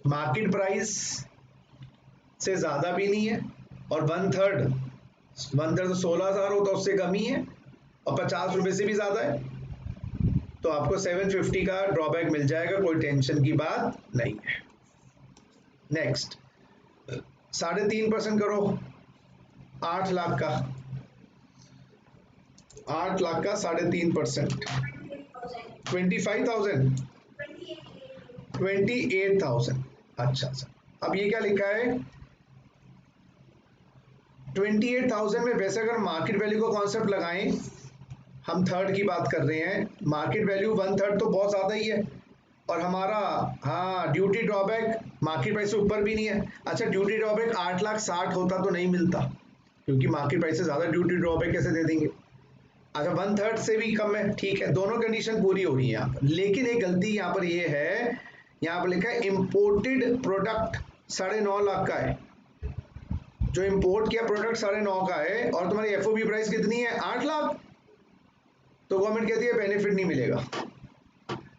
मार्केट प्राइस से ज्यादा भी नहीं है, और 1/3, 1/3 तो 16,000 होता है, उससे कम ही है, और 50 रुपए से भी ज्यादा है, तो आपको 750 का ड्रॉबैक मिल जाएगा, कोई टेंशन की बात नहीं है। नेक्स्ट 3.5% करो, 8 लाख का, 8 लाख का 3.5%, 25,000, 28,000। अच्छा अच्छा, अब ये क्या लिखा है 28,000 में। वैसे अगर मार्केट वैल्यू का कॉन्सेप्ट लगाएं, हम थर्ड की बात कर रहे हैं, मार्केट वैल्यू 1/3 तो बहुत ज्यादा ही है, और हमारा हाँ ड्यूटी ड्रॉबैक मार्केट प्राइस से ऊपर भी नहीं है। अच्छा ड्यूटी ड्रॉबैक 8,60,000 होता तो नहीं मिलता, क्योंकि मार्केट प्राइस से ज्यादा ड्यूटी ड्रॉबैक कैसे दे देंगे। अच्छा 1/3 से भी कम है, ठीक है, दोनों कंडीशन पूरी हो रही है यहाँ पर। लेकिन एक गलती यहाँ पर ये है, यहाँ पर लिखा है इम्पोर्टेड प्रोडक्ट 9.5 लाख का है। जो इंपोर्ट किया प्रोडक्ट 9.5 का है, और तुम्हारी एफओबी प्राइस कितनी है 8 लाख, तो गवर्नमेंट कहती है बेनिफिट नहीं मिलेगा,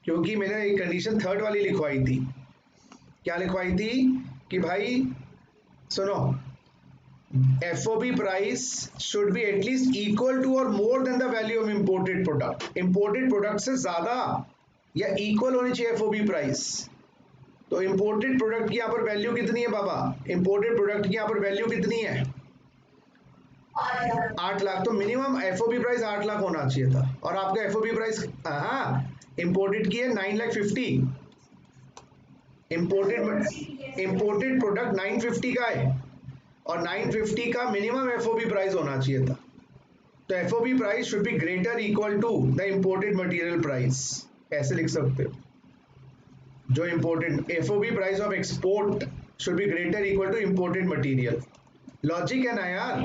क्योंकि मैंने एक कंडीशन थर्ड वाली लिखवाई थी। क्या लिखवाई थी कि भाई सुनो, FOB price should be at least equal to or more than the value of imported product. Imported product से ज्यादा या इक्वल होनी चाहिए FOB प्राइस। तो इंपोर्टेड प्रोडक्ट की यहाँ पर वैल्यू कितनी है बाबा, इंपोर्टेड प्रोडक्ट की यहाँ पर वैल्यू कितनी है 8 लाख, तो मिनिमम FOB प्राइस 8 लाख होना चाहिए था, और आपका FOB प्राइस हाँ इंपोर्टेड की है 9,50,000, इंपोर्टेड प्रोडक्ट 950 का है, और 950 का मिनिमम FOB प्राइस होना चाहिए था। तो FOB price should be greater equal to the imported material price, ऐसे लिख सकते हो। जो इंपोर्टेड FOB price of export should be greater equal to imported material. Logic है ना यार,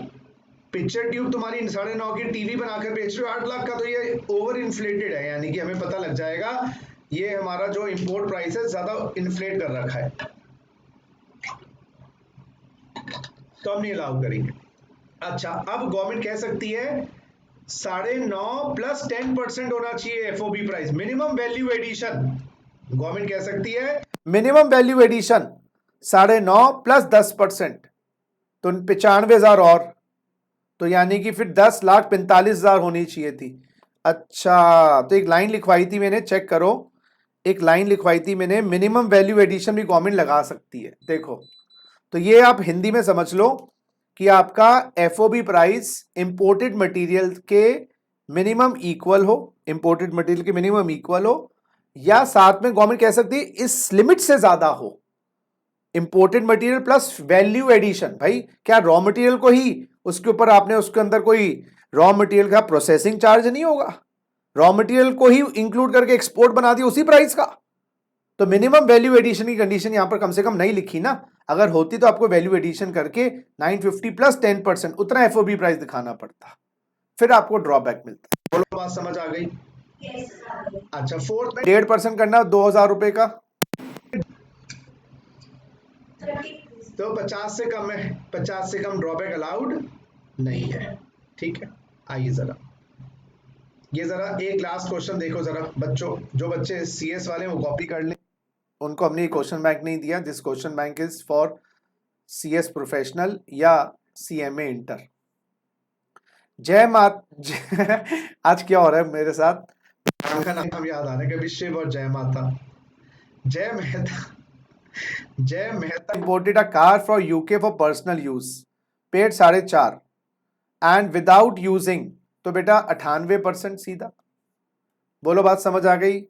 पिक्चर ट्यूब तुम्हारी 9.5 की टीवी बनाकर बेच रहे हो 8 लाख का, तो ये ओवर इन्फ्लेटेड है, यानी कि हमें पता लग जाएगा ये हमारा जो इंपोर्ट प्राइस है ज्यादा इन्फ्लेट कर रखा है, तो हम नहीं अलाउ करेंगे। अच्छा अब गवर्नमेंट कह सकती है 9.5 प्लस 10% होना चाहिए FOB price, minimum value addition. Government कह सकती है मिनिमम वैल्यू एडिशन 9.5 प्लस 10%, तो 95,000 और, तो यानी कि फिर 10,45,000 होनी चाहिए थी। अच्छा तो एक लाइन लिखवाई थी मैंने, चेक करो, एक लाइन लिखवाई थी मैंने, मिनिमम वैल्यू एडिशन भी गवर्नमेंट लगा सकती है। देखो तो ये आप हिंदी में समझ लो कि आपका FOB प्राइस इंपोर्टेड मटेरियल के मिनिमम इक्वल हो, इंपोर्टेड मटेरियल के मिनिमम इक्वल हो, या साथ में गवर्नमेंट कह सकती है इस लिमिट से ज्यादा हो। Imported material plus value addition, भाई क्या रॉ मटेरियल को ही उसके ऊपर आपने उसके अंदर कोई रॉ मटेरियल का प्रोसेसिंग चार्ज नहीं होगा, रॉ मटेरियल को ही इंक्लूड करके एक्सपोर्ट बना दिया उसी प्राइस का। तो मिनिमम वैल्यू एडिशन की कंडीशन यहां पर कम से कम नहीं लिखी ना, अगर होती तो आपको वैल्यू एडिशन करके 950 प्लस 10% उतना FOB प्राइस दिखाना पड़ता, फिर आपको ड्रॉबैक मिलता। बोलो बात समझ आ गई? अच्छा फोर्थ में 1.5% करना 2,000 रुपए का, तो 50 से कम है, 50 से कम ड्रॉबैक अलाउड नहीं है, ठीक है। आइए जरा ये जरा एक लास्ट क्वेश्चन देखो जरा बच्चों, जो बच्चे CS वाले वो कॉपी कर लें, उनको हमने क्वेश्चन बैंक नहीं दिया। This question bank is for CS professional या CMA इंटर। जय मात आज क्या हो रहा है मेरे साथ, का नाम याद आ रहा है, कभी शिव और जय माता। जय मेहता, जय Mehta imported a car for UK for personal use, paid 4.5 and without using, तो बेटा 98% सीधा। बोलो बात समझ आ गई?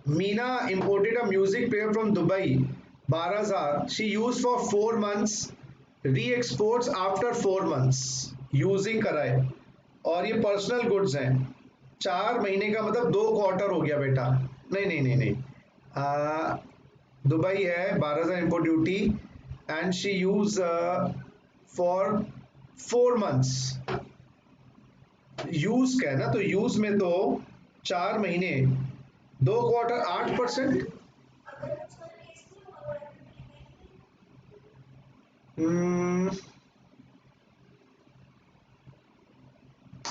Meena imported a music player from Dubai 12,000, she used for 4 months, re-exports after 4 months, using कराए, और ये पर्सनल गुड्स हैं, 4 महीने का मतलब 2 क्वार्टर हो गया बेटा। नहीं नहीं नहीं नहीं, दुबई है 12,000 import duty, and she use for 4 months, use क्या है ना, तो यूज में तो 4 महीने 2 क्वार्टर 8%।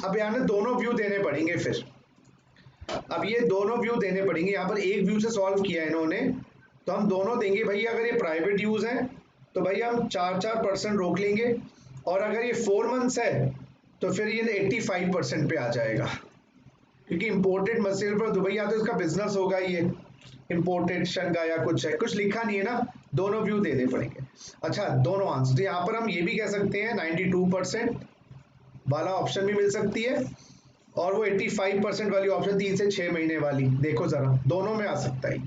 अब यहाँ दोनों व्यू देने पड़ेंगे, फिर अब ये दोनों व्यू देने पड़ेंगे। यहाँ पर एक व्यू से सॉल्व किया है इन्होंने, तो हम दोनों देंगे भाई। अगर ये प्राइवेट यूज है तो भाई हम 4% रोक लेंगे, और अगर ये 4 मंथ्स है तो फिर ये 85% पे आ जाएगा, क्योंकि इंपोर्टेड मटेरियल पर दुबई या तो इसका बिजनेस होगा, ये इंपोर्टेड शंगा या कुछ है, कुछ लिखा नहीं है ना, दोनों व्यू देने पड़ेंगे। अच्छा, दोनों आंसर, तो यहाँ पर हम ये भी कह सकते हैं 92% वाला ऑप्शन भी मिल सकती है, और वो 85% वाली ऑप्शन 3 से 6 महीने वाली, देखो जरा दोनों में आ सकता है।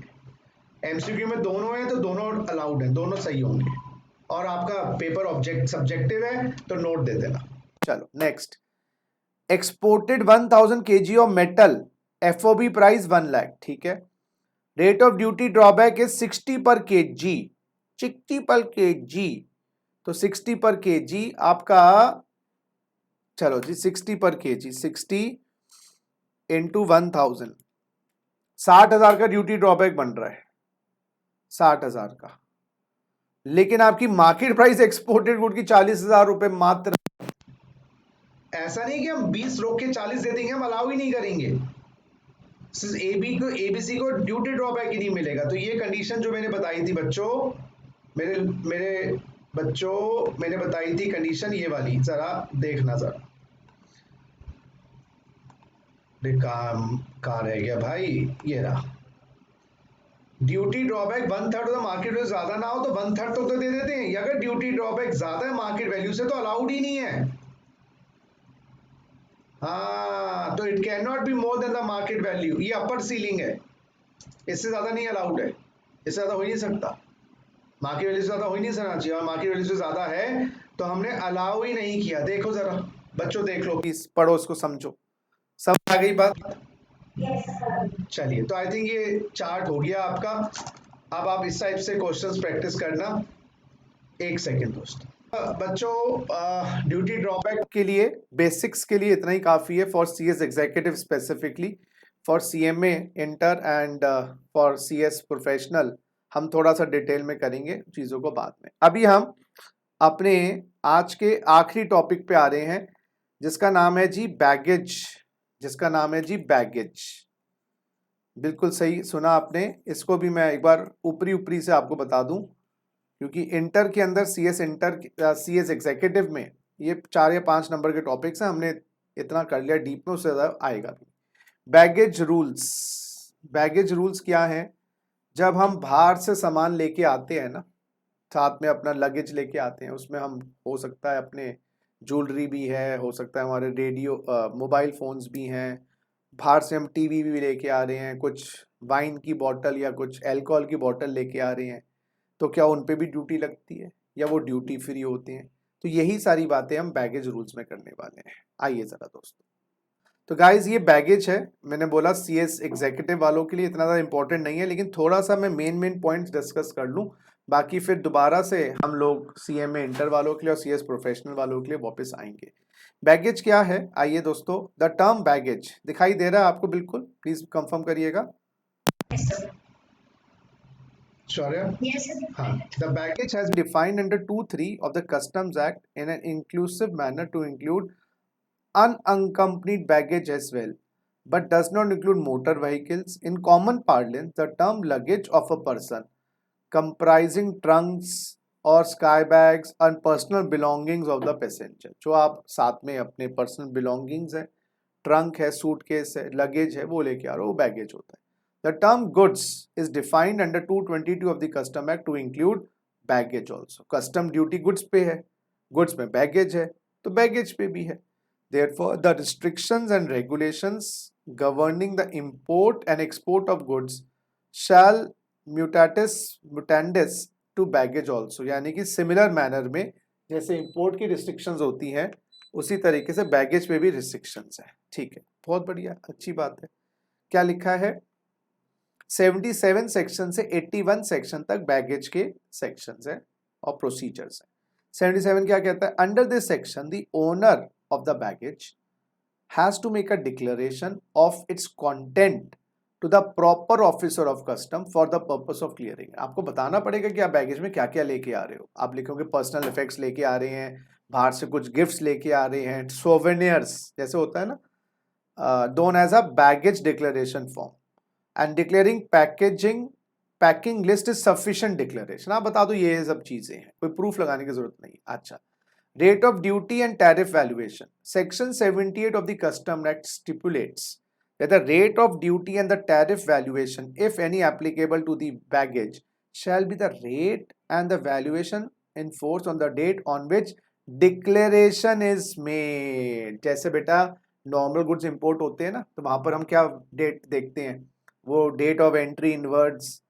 एमसीक्यू में दोनों है तो दोनों अलाउड है, दोनों सही होंगे, और आपका पेपर ऑब्जेक्ट सब्जेक्टिव है तो नोट दे देना। चलो next, exported 1000 kg of metal, FOB price 1 lakh, ठीक है। Rate of duty drawback is 60 पर kg, 60 पर kg, तो 60 पर kg आपका, चलो जी 60 पर kg, 60 इंटू 1000, 60,000 का ड्यूटी ड्रॉबैक बन रहा है, 60,000 का, लेकिन आपकी मार्केट प्राइस एक्सपोर्टेड गुड की 40,000 रुपए मात्र। ऐसा नहीं कि हम 20 रोक के 40 दे देंगे, हम अलाउ ही नहीं करेंगे, एबीसी को ड्यूटी ड्रॉबैक ही नहीं मिलेगा। तो ये कंडीशन जो मैंने बताई थी बच्चों, मेरे मेरे बच्चों मैंने बताई थी कंडीशन ये वाली, जरा देखना जरा, काम कहाँ रह गया भाई, ये रहा। Duty drawback 1/3 of the market value ज्यादा ना हो तो 1/3 तो दे देते हैं, अगर ड्यूटी ड्रॉबैक ज्यादा है मार्केट वैल्यू से तो अलाउड ही नहीं है। हाँ, तो it can not be more than the market value, ये अपर सीलिंग है, इससे ज्यादा नहीं अलाउड है, इससे ज्यादा हो ही नहीं सकता, मार्केट वैल्यू से ज्यादा हो ही नहीं सकना चाहिए, और मार्केट वैल्यू से ज्यादा है तो हमने अलाउ ही नहीं किया। देखो जरा बच्चों, देख लो प्लीज, पढ़ो उसको, समझो, समझ आ गई बात। Yes, sir. चलिए, तो आई थिंक ये चार्ट हो गया आपका, अब आप इस टाइप से क्वेश्चंस प्रैक्टिस करना। एक सेकेंड दोस्त, बच्चों ड्यूटी ड्रॉबैक के लिए, बेसिक्स के लिए इतना ही काफी है for CS executive specifically, for CMA inter and for CS professional हम थोड़ा सा डिटेल में करेंगे चीजों को बाद में। अभी हम अपने आज के आखिरी टॉपिक पे आ रहे हैं, जिसका नाम है जी बैगेज, जिसका नाम है जी बैगेज। बिल्कुल सही सुना आपने, इसको भी मैं एक बार ऊपरी ऊपरी से आपको बता दूं, क्योंकि इंटर के अंदर सीएस एग्जीक्यूटिव में ये 4 या 5 नंबर के टॉपिक्स हैं, हमने इतना कर लिया डीप में, उससे ज़्यादा आएगा भी। बैगेज रूल्स, बैगेज रूल्स क्या हैं? जब हम बाहर से सामान लेके आते हैं ना, साथ में अपना लगेज लेके आते हैं, उसमें हम हो सकता है अपने ज्वेलरी भी है, हो सकता है हमारे रेडियो मोबाइल फोन्स भी हैं, बाहर से हम टीवी भी लेके आ रहे हैं, कुछ वाइन की बोतल या कुछ अल्कोहल की बोतल लेके आ रहे हैं, तो क्या उन पे भी ड्यूटी लगती है या वो ड्यूटी फ्री होते हैं? तो यही सारी बातें हम बैगेज रूल्स में करने वाले हैं। आइए जरा दोस्तों, तो गाइज ये बैगेज है, मैंने बोला सीएस एग्जीक्यूटिव वालों के लिए इतना ज़्यादा इंपॉर्टेंट नहीं है, लेकिन थोड़ा सा मैं मेन पॉइंट्स डिस्कस कर लूँ, बाकी फिर दोबारा से हम लोग सीएमए इंटर वालों के लिए और सीएस प्रोफेशनल वालों के लिए वापस आएंगे। बैगेज क्या है? आइए दोस्तों, द टर्म बैगेज दिखाई दे रहा है आपको? बिल्कुल, प्लीज कंफर्म करिएगा। Yes, sir. Shaurya? Yes, sir. हाँ, the baggage has been defined under 2(3) of the Customs Act in an inclusive manner to include unaccompanied baggage as well, but does not include motor vehicles. In common parlance, the term luggage of a person comprising trunks और sky bags और personal belongings of the passenger, जो आप साथ में अपने personal belongings है, trunk है, suitcase है, लगेज है, वो लेके आ रहे हो, वो बैगेज होता है। The term goods is defined under 222 of the custom act to include baggage also. Custom duty goods पे है, गुड्स में बैगेज है, तो बैगेज पे भी है। Therefore, the restrictions and regulations governing the import and export of goods shall mutandis to baggage also, यानी कि सिमिलर मैनर में जैसे इंपोर्ट की रिस्ट्रिक्शंस होती हैं उसी तरीके से बैगेज पे भी रिस्ट्रिक्शंस है। ठीक है, बहुत बढ़िया, अच्छी बात है। क्या लिखा है? 77 सेक्शन से 81 सेक्शन तक बैगेज के सेक्शंस हैं और प्रोसीजर्स हैं। 77 क्या कहता है? Under this section the owner of the baggage has to make a declaration of its content to the proper officer of custom for the purpose of clearing। आपको बताना पड़ेगा कि आप बैगेज में क्या क्या लेके आ रहे हो। आप लिखोगे पर्सनल इफेक्ट्स लेके आ रहे हैं, बाहर से कुछ गिफ्ट्स लेके आ रहे हैं, सोवेनियर्स जैसे होता है ना, known as a baggage declaration form, and declaring packing list is sufficient declaration. आप बता दो ये सब चीजें हैं, कोई प्रूफ लगाने की जरूरत नहीं। अच्छा, Rate of duty and tariff valuation. Section 78 of the Custom Act stipulates that the rate of duty and the tariff valuation, if any applicable to the baggage, shall be the rate and the valuation in force on the date on which declaration is made. जैसे बेटा normal goods import होते हैं ना, तो वहां पर हम क्या डेट देखते हैं, वो date of entry inwards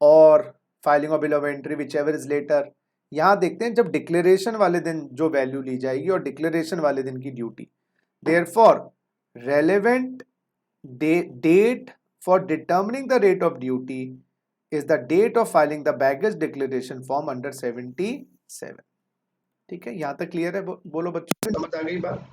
or filing of bill of entry whichever is later. यहाँ देखते हैं जब डिक्लेरेशन वाले दिन जो वैल्यू ली जाएगी और डिक्लेरेशन वाले दिन की duty. Therefore relevant date for determining the rate of duty is the date of filing the baggage declaration form under 77. ठीक है, यहाँ तक क्लियर है? बोलो बच्चों, समझ आ गई बात?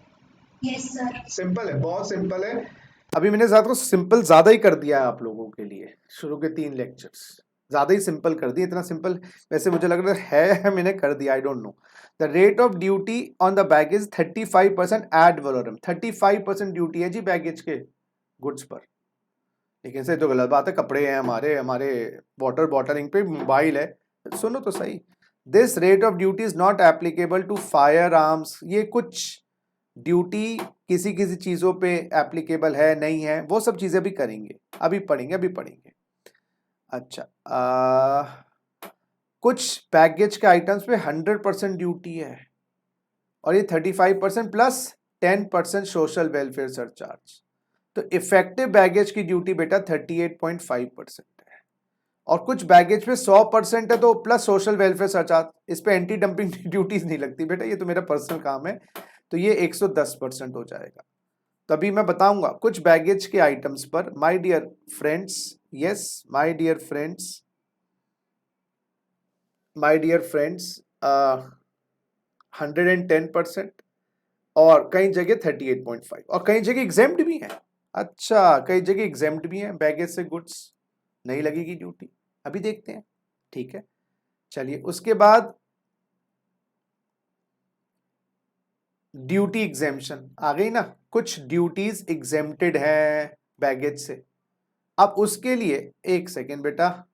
Yes, sir. सिंपल है, बहुत सिंपल है. अभी मैंने ज़्यादा को सिंपल ज़्यादा ही कर दिया है आप लोगों के लिए. शुरू के 3 लेक्चर्स ज़्यादा ही सिंपल कर दिए. इतना सिंपल वैसे मुझे लग रहा है मैंने कर दिया, I don't know. The rate of duty on the baggage 35% ad valorem. 35% duty है जी बैगेज के गुड्स पर. लेकिन से तो गलत बात है, कपड़े हैं हमारे वाटर बॉटलिंग पे मोबाइल है. सुनो तो सही. This rate of duty is not applicable to firearms. ये कुछ ड्यूटी किसी किसी चीज़ों पे एप्लीकेबल है नहीं है, वो सब चीज़ें भी करेंगे, अभी पढ़ेंगे. अच्छा, कुछ बैगेज के आइटम्स पे 100% ड्यूटी है और ये 35% प्लस 10% सोशल वेलफेयर सरचार्ज. तो इफेक्टिव बैगेज की ड्यूटी बेटा 38.5% है. और कुछ बैगेज पे 100% है तो प्लस सोशल वेलफेयर सरचार्ज. इस पे एंटी डंपिंग ड्यूटीज नहीं लगती बेटा, ये तो मेरा पर्सनल काम है. तो ये 110% हो जाएगा. तभी मैं बताऊंगा कुछ बैगेज के आइटम्स पर. My dear friends, yes my dear friends, 110% और कई जगह 38.5 और कई जगह एग्जेम्प्ट भी है. अच्छा, कई जगह एग्जेम्प्ट भी है. बैगेज से गुड्स नहीं लगेगी ड्यूटी, अभी देखते हैं. ठीक है, चलिए. उसके बाद ड्यूटी एग्जेम्पशन आ गई ना. कुछ ड्यूटीज एग्जेम्प्टेड है बैगेज से. अब उसके लिए एक सेकेंड बेटा,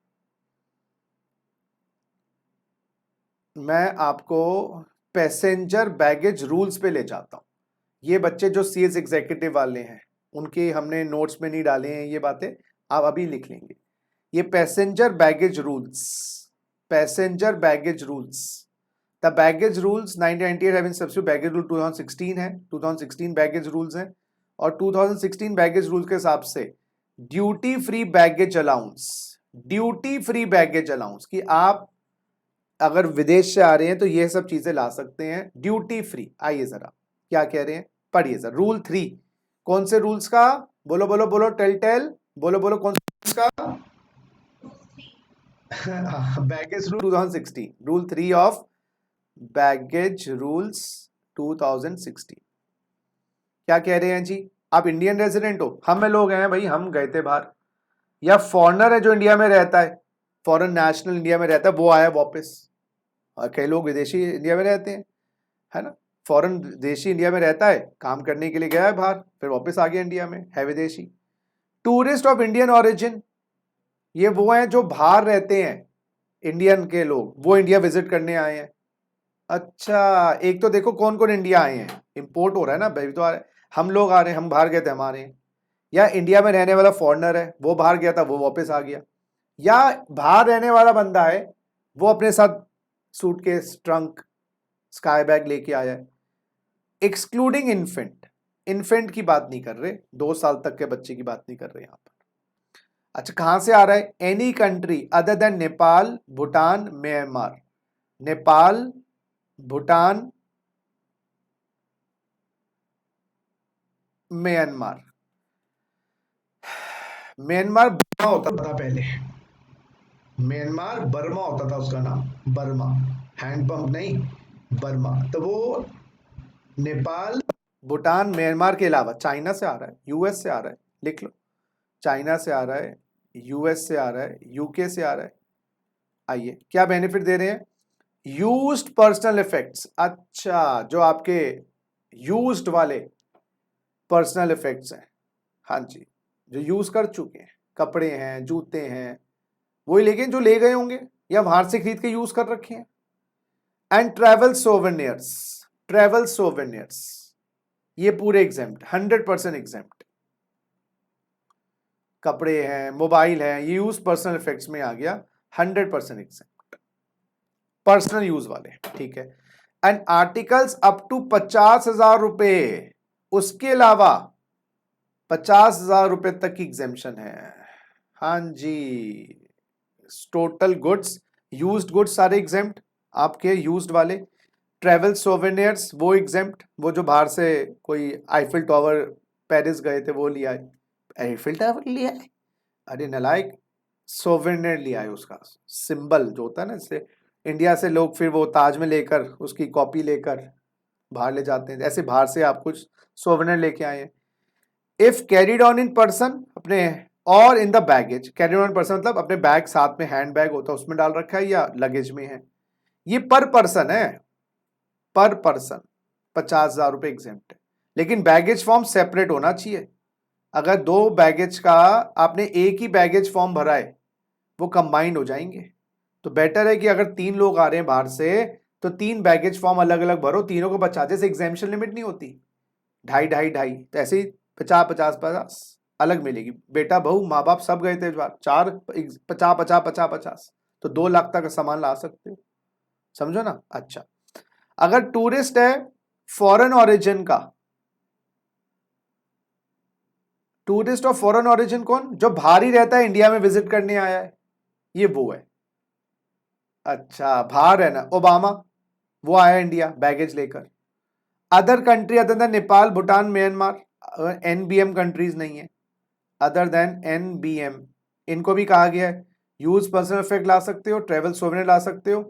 मैं आपको पैसेंजर बैगेज रूल्स पे ले जाता हूं. ये बच्चे जो सीएस एग्जीक्यूटिव वाले हैं उनके हमने नोट्स में नहीं डाले हैं ये बातें, आप अभी लिख लेंगे. ये passenger baggage rules. The baggage rules 1998 have been substitute. Baggage rule 2016 है, 2016 बैगेज रूल्स हैं. और 2016 बैगेज रूल के हिसाब से ड्यूटी फ्री बैगेज अलाउंस कि आप अगर विदेश से आ रहे हैं तो ये सब चीजें ला सकते हैं ड्यूटी फ्री. आइए जरा क्या कह रहे हैं, पढ़िए सर. रूल 3 कौन से रूल्स का? बोलो टेल बोलो कौन से रूल्स का? Baggage rule 2016. Rule 3 of baggage rules 2016 क्या कह रहे हैं जी? आप इंडियन रेजिडेंट हो, हम लोग हैं भाई, हम गए थे बाहर, या फॉरेनर है जो इंडिया में रहता है, फॉरेन नेशनल इंडिया में रहता है, वो आया वापस. और कई लोग विदेशी इंडिया में रहते हैं, है ना. फॉरेन विदेशी इंडिया में रहता है, काम करने के लिए गया है बाहर, फिर वापस आ गया इंडिया में, है विदेशी. टूरिस्ट ऑफ इंडियन ऑरिजिन, ये वो हैं जो बाहर रहते हैं इंडियन के लोग, वो इंडिया विजिट करने आए हैं. अच्छा, एक तो देखो कौन कौन इंडिया आए हैं, इंपोर्ट हो रहा है ना भाई, तो हम लोग आ रहे हैं, हम बाहर गए थे हमारे, या इंडिया में रहने वाला फॉरेनर है वो बाहर गया था, वो वापस आ गया, या बाहर रहने वाला बंदा है वो अपने साथ सूटकेस, ट्रंक, स्काई बैग लेके आया है. एक्सक्लूडिंग इन्फेंट की बात नहीं कर रहे, 2 साल तक के बच्चे की बात नहीं कर रहे यहां पर. अच्छा, कहां से आ रहा है? Any country other than Nepal, Bhutan, Myanmar. Nepal, Bhutan, Myanmar. Myanmar Burma होता था पहले, म्यांमार बर्मा होता था उसका नाम, बर्मा, हैंडपंप नहीं, बर्मा. तो वो नेपाल, भूटान, म्यांमार के अलावा चाइना से आ रहा है, यूएस से आ रहा है, लिख लो. चाइना से आ रहा है, यूएस से आ रहा है, यूके से आ रहा है. आइए, क्या बेनिफिट दे रहे हैं? Used personal effects. अच्छा, जो आपके यूज्ड वाले पर्सनल इफेक्ट्स हैं, हाँ जी, जो यूज कर चुके हैं, कपड़े हैं, जूते हैं, वही लेकिन जो ले गए होंगे या बाहर से खरीद के यूज कर रखे हैं. And travel souvenirs, travel souvenirs, ये पूरे एग्जेम्प्ट, 100% एग्जेम्प्ट। कपड़े हैं, मोबाइल है, ये यूज पर्सनल इफेक्ट्स में आ गया, 100% एग्जेम्प्ट, पर्सनल यूज वाले, ठीक है। एंड आर्टिकल्स अप टू 50,000 रुपए, उसके अलावा 50,000 रुपए तक की एग्जेम्पशन है। हाँ जी, टोटल गुड्स, यूज्ड गुड्स सारे एग्जेम्प्ट आपके, यूज्ड वाले। ट्रेवल सोवेनियर्स वो एग्जेम्प्ट, वो जो बाहर से कोई आईफिल टावर पेरिस गए थे वो लिया है, आईफिल टावर लिया है, अरे नलायक, सोवेनियर लिया है, उसका सिंबल जो होता है ना, इससे इंडिया से लोग फिर वो ताज में लेकर उसकी कॉपी लेकर बाहर ले जाते हैं, ऐसे बाहर से आप कुछ सोवेनियर लेके आए हैं। If carried on in person, अपने, और in the baggage, carried on person मतलब अपने बैग, साथ में हैंड बैग होता है उसमें डाल रखा है या लगेज में है, ये पर पर्सन है, पर पर्सन 50,000 रुपए एग्जेम्प्ट है। लेकिन बैगेज फॉर्म सेपरेट होना चाहिए। अगर दो बैगेज का आपने एक ही बैगेज फॉर्म भरा है, वो कंबाइंड हो जाएंगे। तो बेटर है कि अगर 3 लोग आ रहे हैं बाहर से, तो 3 बैगेज फॉर्म अलग अलग भरो, तीनों को 50, जैसे एग्जामिशन लिमिट नहीं होती 2.5 तो ऐसे ही 50 अलग मिलेगी। बेटा बहू माँ बाप सब गए थे इस बार, 4 50 तो 2 लाख तक का सामान ला सकते हो, समझो ना। अच्छा, अगर टूरिस्ट है फॉरेन ओरिजिन का, टूरिस्ट ऑफ फॉरेन ओरिजिन कौन, जो बाहर ही रहता है, इंडिया में विजिट करने आया है, ये वो है। अच्छा, बाहर है ना, ओबामा, वो आया इंडिया बैगेज लेकर। Other country other than Nepal, Bhutan, Myanmar, NBM countries नहीं है, अदर देन एनबीएम, इनको भी कहा गया है यूज पर्सनल इफेक्ट ला सकते हो, ट्रेवल सोवेनियर ला सकते हो,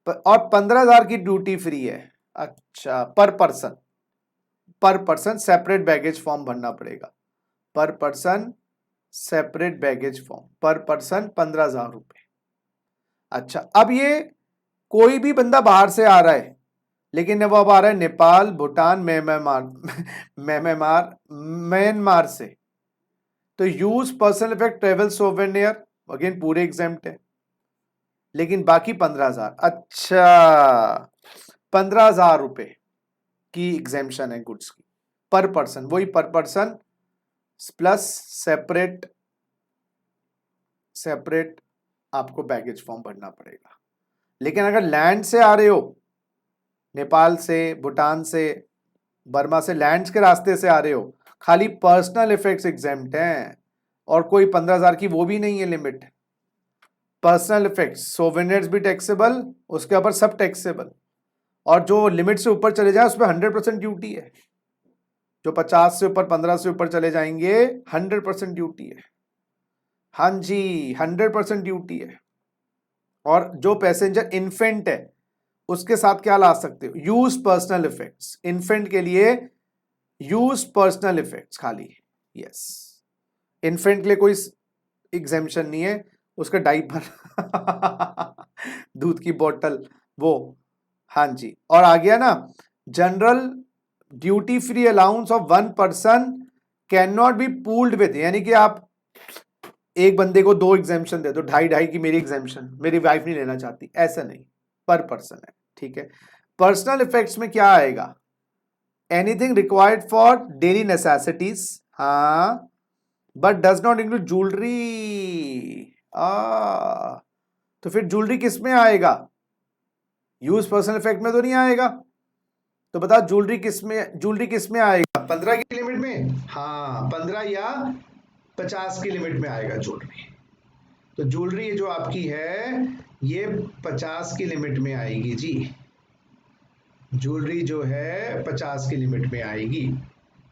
और 15,000 की ड्यूटी फ्री है। अच्छा, पर पर्सन सेपरेट बैगेज फॉर्म भरना पड़ेगा, पर पर्सन सेपरेट बैगेज फॉर्म, पर पर्सन 15,000 रुपए। अच्छा, अब ये कोई भी बंदा बाहर से आ रहा है, लेकिन वो अब आ रहा है नेपाल, भूटान, म्यांमार से, तो use personal effect travel souvenir again पूरे एग्जाम्प्ट है, लेकिन बाकी 15,000। अच्छा, 15,000 रुपए की एग्जाम्पशन है गुड्स की, पर पर्सन, वही पर पर्सन प्लस सेपरेट आपको बैगेज फॉर्म भरना पड़ेगा। लेकिन अगर लैंड से आ रहे हो, नेपाल से, भूटान से, बर्मा से, लैंड के रास्ते से आ रहे हो, खाली पर्सनल इफेक्ट्स एग्जेम्प्ट हैं, और कोई 15,000 की वो भी नहीं है लिमिट। पर्सनल इफेक्ट्स सोवेनियर्स भी टैक्सेबल, उसके ऊपर सब टैक्सेबल, और जो लिमिट से ऊपर चले जाए उस पर 100% ड्यूटी है। जो 50 से ऊपर, 15 से ऊपर चले जाएंगे 100% ड्यूटी है। हाँ जी, 100% ड्यूटी है। और जो पैसेंजर इन्फेंट है उसके साथ क्या ला सकते हो, यूज पर्सनल इफेक्ट्स, इन्फेंट के लिए यूज पर्सनल इफेक्ट्स खाली, यस। इन्फेंट के लिए कोई एग्जेम्पशन नहीं है, उसका डाइपर दूध की बोतल वो, हाँ जी। और आ गया ना, general duty free allowance of 1 person can not B pooled with, यानी कि आप एक बंदे को 2 एग्जेम्पशन दे दो, 2.5 की मेरी एग्जेम्पशन, मेरी वाइफ नहीं लेना चाहती, ऐसा नहीं, पर पर्सन है, ठीक है। पर्सनल इफेक्ट्स में क्या आएगा, anything required for daily necessities, हाँ, but does not include jewellery. तो फिर ज्वेलरी किस में आएगा, यूज पर्सनल इफेक्ट में तो नहीं आएगा। तो बता ज्वेलरी किस में आएगा, 15 की लिमिट में, हाँ 15 या 50 की लिमिट में आएगा ज्वेलरी। तो ज्वेलरी जो आपकी है ये 50 की लिमिट में आएगी जी, ज्वेलरी जो है 50 की लिमिट में आएगी।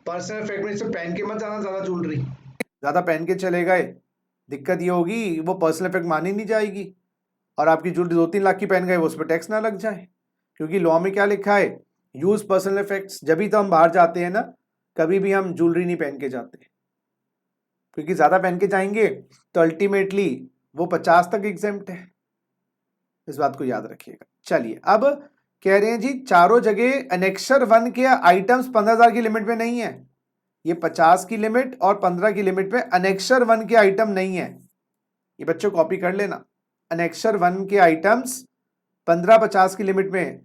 पर्सनल इफेक्ट में इसे पहन के मत जाना ज्यादा ज्वेलरी, ज्यादा पहन के चले गए, दिक्कत ये होगी वो पर्सनल इफेक्ट मानी नहीं जाएगी, और आपकी ज्वेलरी 2-3 लाख की पहन गए वो उस पर टैक्स ना लग जाए। क्योंकि लॉ में क्या लिखा है, यूज पर्सनल इफेक्ट्स, जब भी तो हम बाहर जाते हैं ना, कभी भी हम ज्वेलरी नहीं पहन के जाते, क्योंकि ज्यादा पहन के जाएंगे तो अल्टीमेटली वो 50 तक एग्जेम्प्ट है, इस बात को याद रखिएगा। चलिए, अब कह रहे हैं जी चारों जगह अनेक्सर 1 के आइटम्स 15,000 की लिमिट में नहीं है, ये 50 की लिमिट और 15 की लिमिट में अनेक्सर 1 के आइटम नहीं है, ये बच्चों कॉपी कर लेना। अनेक्सर 1 के आइटम्स 15-50 की लिमिट में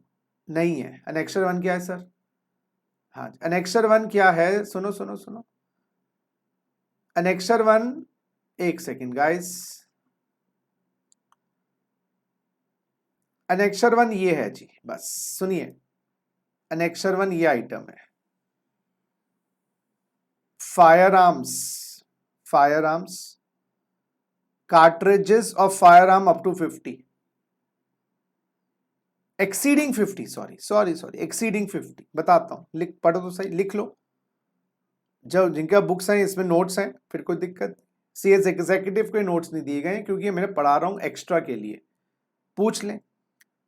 नहीं है। अनेक्सर 1 क्या है सर? हाँ, अनेक्सर 1 क्या है? सुनो सुनो सुनो, अनेक्सर 1, एक सेकेंड गाइस, अनेक्सर 1 ये है जी, बस सुनिए, अनेक्सर 1 ये आइटम है, fire arms, fire arms, cartridges of firearm up to 50, exceeding 50, sorry exceeding 50, बताता हूं, लिख पढ़ो तो सही, लिख लो, जो जिनका बुक्स हैं इसमें नोट्स हैं, फिर कोई दिक्कत। सीएस एग्जीक्यूटिव के नोट्स नहीं दिए गए क्योंकि मैंने पढ़ा रहा हूं एक्स्ट्रा के लिए, पूछ लें।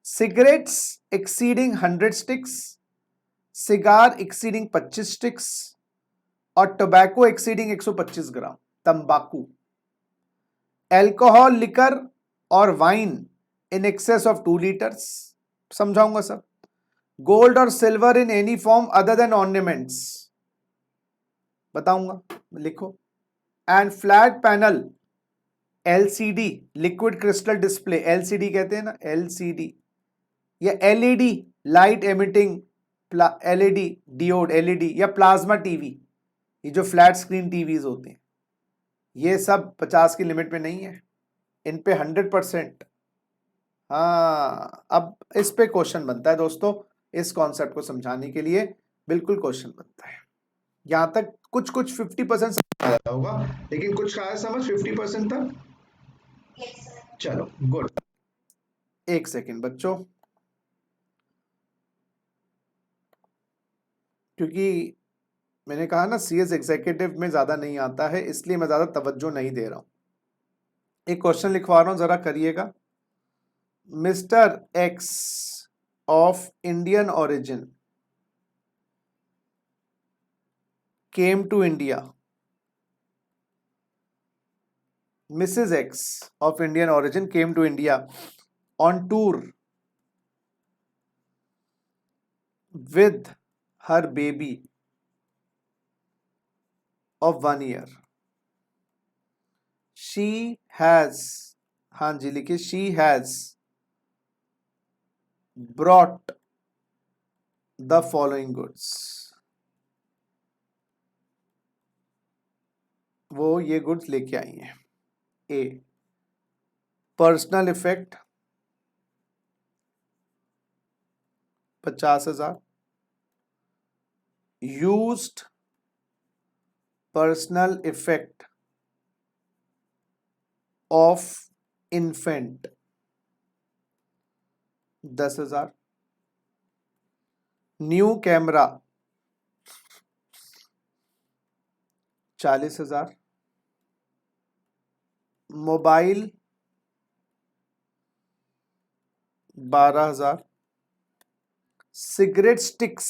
Cigarettes exceeding 100 sticks, cigars exceeding 25 sticks, or tobacco exceeding 125 gram तंबाकू। Alcohol, liquor or wine in excess of 2 litres, समझाऊंगा सब। Gold or silver in any form other than ornaments, बताऊंगा, लिखो। And flat panel LCD, liquid crystal display, LCD कहते हैं ना, LCD या LED, light emitting LED diode, LED या plasma TV, ये जो फ्लैट स्क्रीन टीवीज होते हैं, ये सब 50 की लिमिट में नहीं है, इन पे 100%। हाँ, अब इस पे क्वेश्चन बनता है दोस्तों, इस कॉन्सेप्ट को समझाने के लिए बिल्कुल क्वेश्चन बनता है। यहां तक कुछ 50% समझ आया होगा, लेकिन कुछ आया समझ 50% तक? Yes, sir. चलो गुड। एक सेकेंड बच्चों, क्योंकि मैंने कहा ना सीएस एग्जीक्यूटिव में ज्यादा नहीं आता है, इसलिए मैं ज्यादा तवज्जो नहीं दे रहा हूं। एक क्वेश्चन लिखवा रहा हूं, जरा करिएगा। Mister x of Indian origin came to India. Mrs. X of Indian origin came to India on tour with her baby of 1 year. She has, हाँ जी लिखिए, she has brought the following goods. वो ये goods लेके आई हैं। A, personal effect 50,000, used personal effect of infant 10,000, new camera 40,000, mobile 12,000, cigarette sticks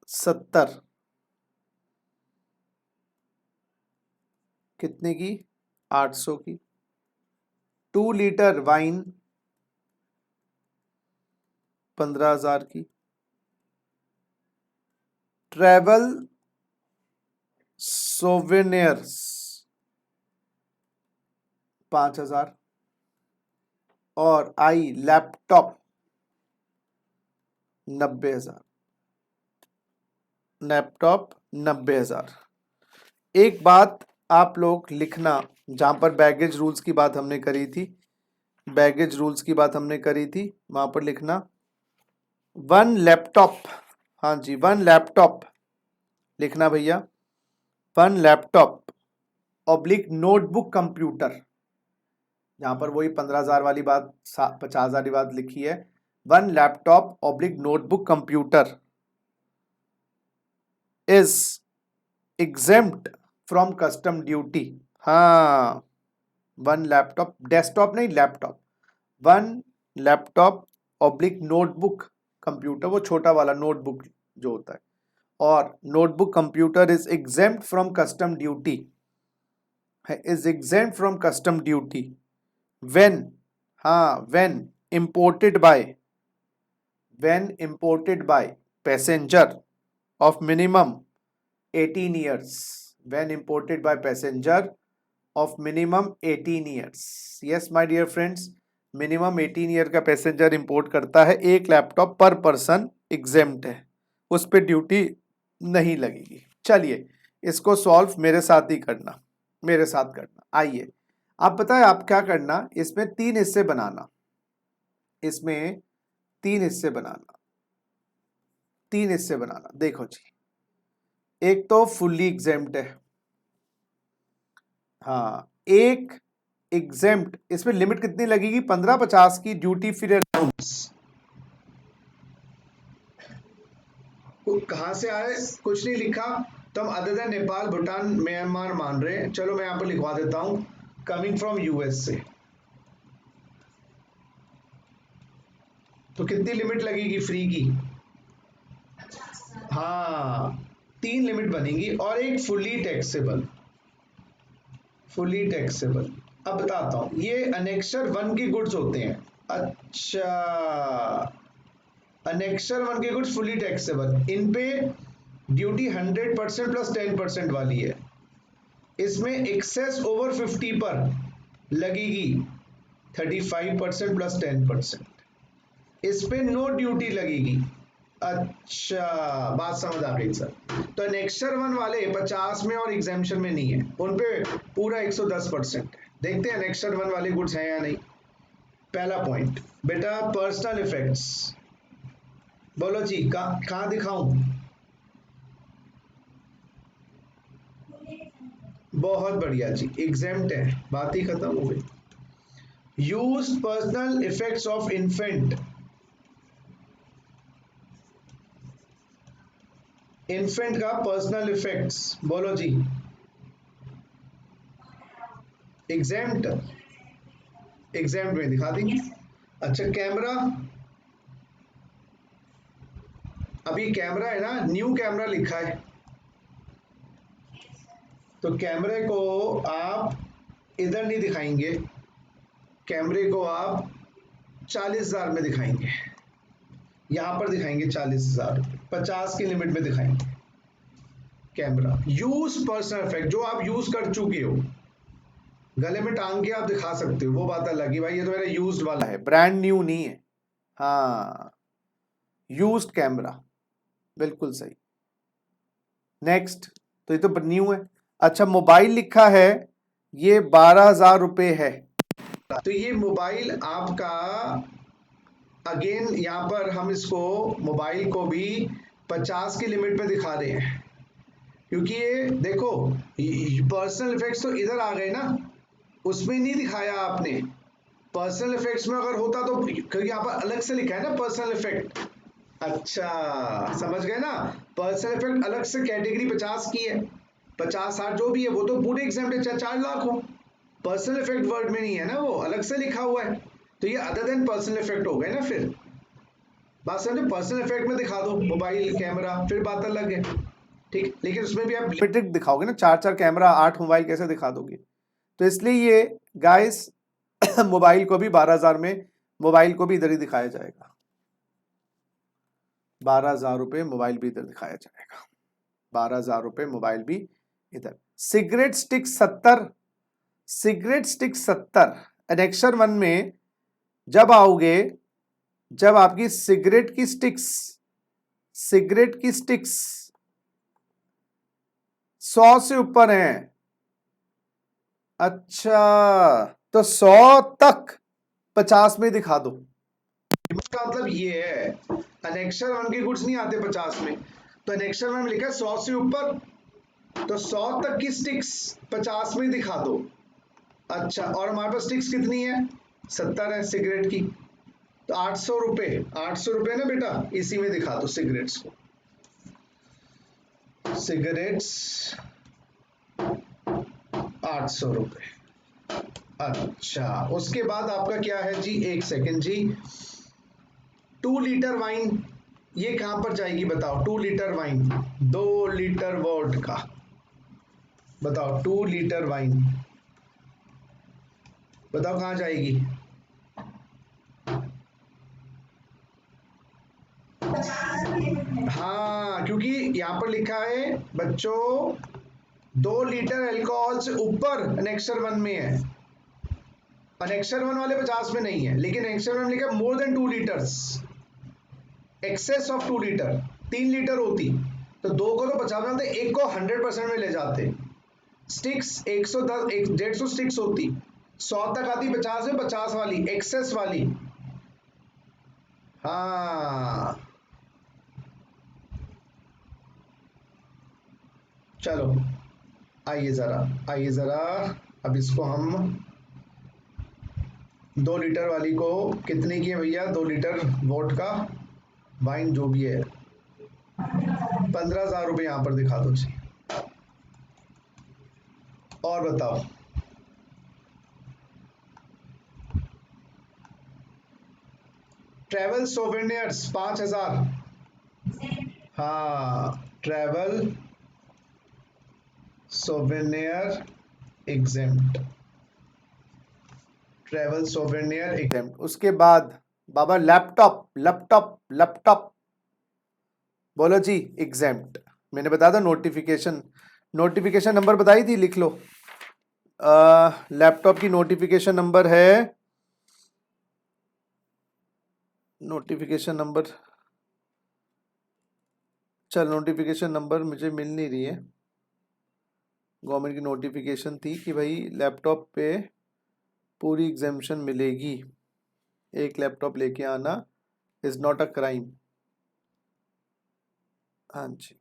70, कितने की? 800 की। 2 लीटर वाइन 15,000 की। ट्रैवल सोवेनियर्स 5,000, और आई लैपटॉप 90,000, लैपटॉप 90,000। एक बात आप लोग लिखना, जहां पर बैगेज रूल्स की बात हमने करी थी, बैगेज रूल्स की बात हमने करी थी, वहां पर लिखना 1 लैपटॉप, हाँ जी 1 लैपटॉप लिखना भैया, 1 लैपटॉप ऑब्लिक नोटबुक कंप्यूटर, जहां पर वही 15,000 वाली बात 50,000 वाली बात लिखी है, 1 laptop oblique notebook computer is exempt from custom duty. हाँ, 1 लैपटॉप, डेस्कटॉप नहीं laptop, 1 laptop oblique notebook computer, वो छोटा वाला नोटबुक जो होता है, और notebook computer is exempt from custom duty, is exempt from custom duty when, हाँ when imported by passenger of minimum 18 years, when imported by passenger of minimum 18 years. Yes my dear friends, minimum 18 year का passenger import करता है, एक laptop पर person exempt है, उस पर duty नहीं लगेगी। चलिए इसको सॉल्व मेरे साथ ही करना, मेरे साथ करना। आइए आप बताएं आप क्या करना, इसमें 3 हिस्से बनाना, इसमें 3 हिस्से बनाना, 3 हिस्से बनाना। देखो जी, एक तो फुल्ली एग्जेम्प्ट है, हाँ एक एग्जेम्प्ट, इसमें लिमिट कितनी लगेगी 15-50 की ड्यूटी फ्री अलाउंस। कहां से आए कुछ नहीं लिखा, तो हम other than Nepal Bhutan Myanmar मान रहे हैं। चलो मैं यहां पर लिखवा देता हूं कमिंग फ्रॉम यूएस से। तो कितनी लिमिट लगेगी फ्री की? हाँ 3 लिमिट बनेगी और एक फुल्ली टैक्सेबल, फुल्ली टैक्सेबल। अब बताता हूं, ये अनेक्सर 1 के गुड्स होते हैं। अच्छा, अनेक्सर 1 के गुड्स फुल्ली टैक्सेबल, इन पे ड्यूटी 100% प्लस 10% वाली है। इसमें एक्सेस ओवर 50 पर लगेगी 35% प्लस 10%। इस पे नो ड्यूटी लगेगी। अच्छा बात समझ आ गई सर। तो नेक्स्टर 1 वाले 50 में और एग्जामेशन में नहीं है, उन पे पूरा 110% है। देखते हैं नेक्स्टर 1 वाले गुड्स हैं या नहीं। पहला पॉइंट बेटा पर्सनल इफेक्ट्स, बोलो जी कहां दिखाऊं? बहुत बढ़िया जी, एग्जेम्प्ट है, बात ही खत्म हो गई। Use personal effects of infant, infant का पर्सनल इफेक्ट्स बोलो जी, एग्जेम्प्ट, एग्जेम्प्ट में दिखा देंगे। अच्छा कैमरा, अभी कैमरा है ना, न्यू कैमरा लिखा है, तो कैमरे को आप इधर नहीं दिखाएंगे, कैमरे को आप 40,000 में दिखाएंगे, यहां पर दिखाएंगे 40,000, 50 की लिमिट में दिखाएंगे कैमरा। यूज पर्सनल इफेक्ट, जो आप यूज कर चुके हो, गले में टांग के आप दिखा सकते हो, वो बात अलग है भाई, ये तो मेरा यूज्ड वाला है, ब्रांड न्यू नहीं है। हाँ यूज्ड कैमरा, बिल्कुल सही। नेक्स्ट, तो ये तो न्यू है। अच्छा मोबाइल लिखा है, ये 12,000 रुपए है, तो ये मोबाइल आपका, अगेन यहां पर हम इसको मोबाइल को भी 50 की लिमिट में दिखा रहे हैं, क्योंकि ये देखो पर्सनल इफेक्ट्स तो इधर आ गए ना, उसमें नहीं दिखाया आपने। पर्सनल इफेक्ट्स में अगर होता तो, क्योंकि यहाँ पर अलग से लिखा है ना पर्सनल इफेक्ट। अच्छा समझ गए ना, पर्सनल इफेक्ट अलग से कैटेगरी 50 की है, 50-60 जो भी है वो तो पूरे एग्जाम में 4 लाख हो, पर्सनल इफेक्ट वर्ड में नहीं है ना, वो अलग से लिखा हुआ है, तो ये अदर देन पर्सनल इफेक्ट हो गए ना। फिर बात समझो, पर्सनल इफेक्ट में दिखा दो मोबाइल कैमरा, फिर बात अलग है, ठीक। लेकिन उसमें भी आप लिमिटेड दिखाओगे ना, 4 कैमरा 8 मोबाइल कैसे दिखा दोगे? तो इसलिए ये गाइस मोबाइल को भी 12,000 में, मोबाइल को भी इधर ही दिखाया जाएगा, 12,000 रुपए मोबाइल भी इधर दिखाया जाएगा, 12,000 रुपए मोबाइल भी इधर। Cigarette stick 70, cigarette stick 70 annexure 1 में जब आओगे, जब आपकी सिगरेट की स्टिक्स, सिगरेट की स्टिक्स 100 से ऊपर हैं, अच्छा तो 100 तक 50 में दिखा दो। इसका मतलब ये है, अनेक्सर 1 के गुड्स नहीं आते 50 में, तो अनेक्सर 1 में लिखा है 100 से ऊपर, तो 100 तक की स्टिक्स 50 में दिखा दो। अच्छा और हमारे पास स्टिक्स कितनी है? 70 है सिगरेट की, तो 800 रुपए, 800 रुपए ना बेटा, इसी में दिखा दो सिगरेट्स को, सिगरेट्स 800 रुपए। अच्छा उसके बाद आपका क्या है जी, एक सेकंड जी, 2 लीटर वाइन, ये कहां पर जाएगी बताओ? 2 लीटर वाइन, 2 लीटर वोडका, बताओ 2 लीटर वाइन, बताओ कहां जाएगी? हाँ क्योंकि यहां पर लिखा है बच्चों 2 लीटर एल्कोहल से ऊपर अनेक्सर 1 में है, अनेक्सर 1 वाले 50 में नहीं है, लेकिन अनेक्सर 1 में लिखा more than 2 litres, excess of 2 litre, 3 litre होती तो 2 को तो 50 में डालते, एक को 100% में ले जाते। स्टिक्स 110 150 स्टिक्स होती, 100 तक आती 50 में, 50 वाली एक्सेस वाली। हाँ चलो आइए जरा, आइए जरा, अब इसको हम 2 लीटर वाली को कितने की है भैया, 2 लीटर वोडका वाइन जो भी है, 15,000 रुपये यहाँ पर दिखा दो जी। और बताओ, ट्रेवल सोवेनियर्स 5,000। हाँ travel souvenir exempt, travel souvenir exempt. उसके बाद बाबा लैपटॉप, लैपटॉप, लैपटॉप बोलो जी एग्जेम्प्ट। मैंने बताया था नोटिफिकेशन, नोटिफिकेशन नंबर बताई थी, लिख लो। लैपटॉप की नोटिफिकेशन नंबर है, नोटिफिकेशन नंबर, चल नोटिफिकेशन नंबर मुझे मिल नहीं रही है। गवर्नमेंट की नोटिफिकेशन थी कि भाई लैपटॉप पे पूरी एग्जेम्पशन मिलेगी, एक लैपटॉप लेके आना इज नॉट अ क्राइम। हाँ जी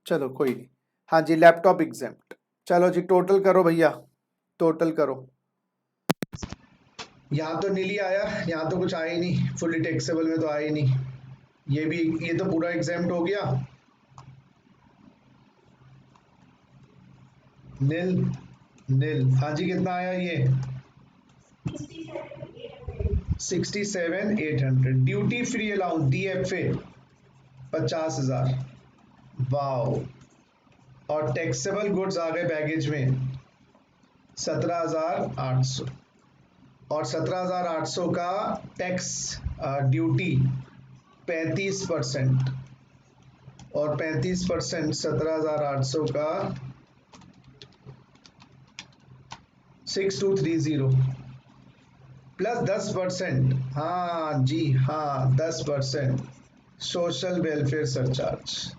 चलो कोई नहीं, हाँ जी लैपटॉप एग्जेम्प्ट। चलो जी टोटल करो भैया, टोटल करो। यहाँ तो नीली आया, यहाँ तो कुछ आया ही नहीं, फुली टैक्सेबल में तो आया ही नहीं, ये भी, ये तो पूरा एग्जेम्प्ट हो गया। नील, नील, हाँ जी कितना आया ये, 67,800। Duty free allowance DFA 50,000, wow. और टैक्सेबल गुड्स आ गए बैगेज में 17,800, और 17,800 का टैक्स ड्यूटी 35%, और 35% 17,800 का 6230 प्लस 10%, हाँ जी हाँ 10% social welfare surcharge,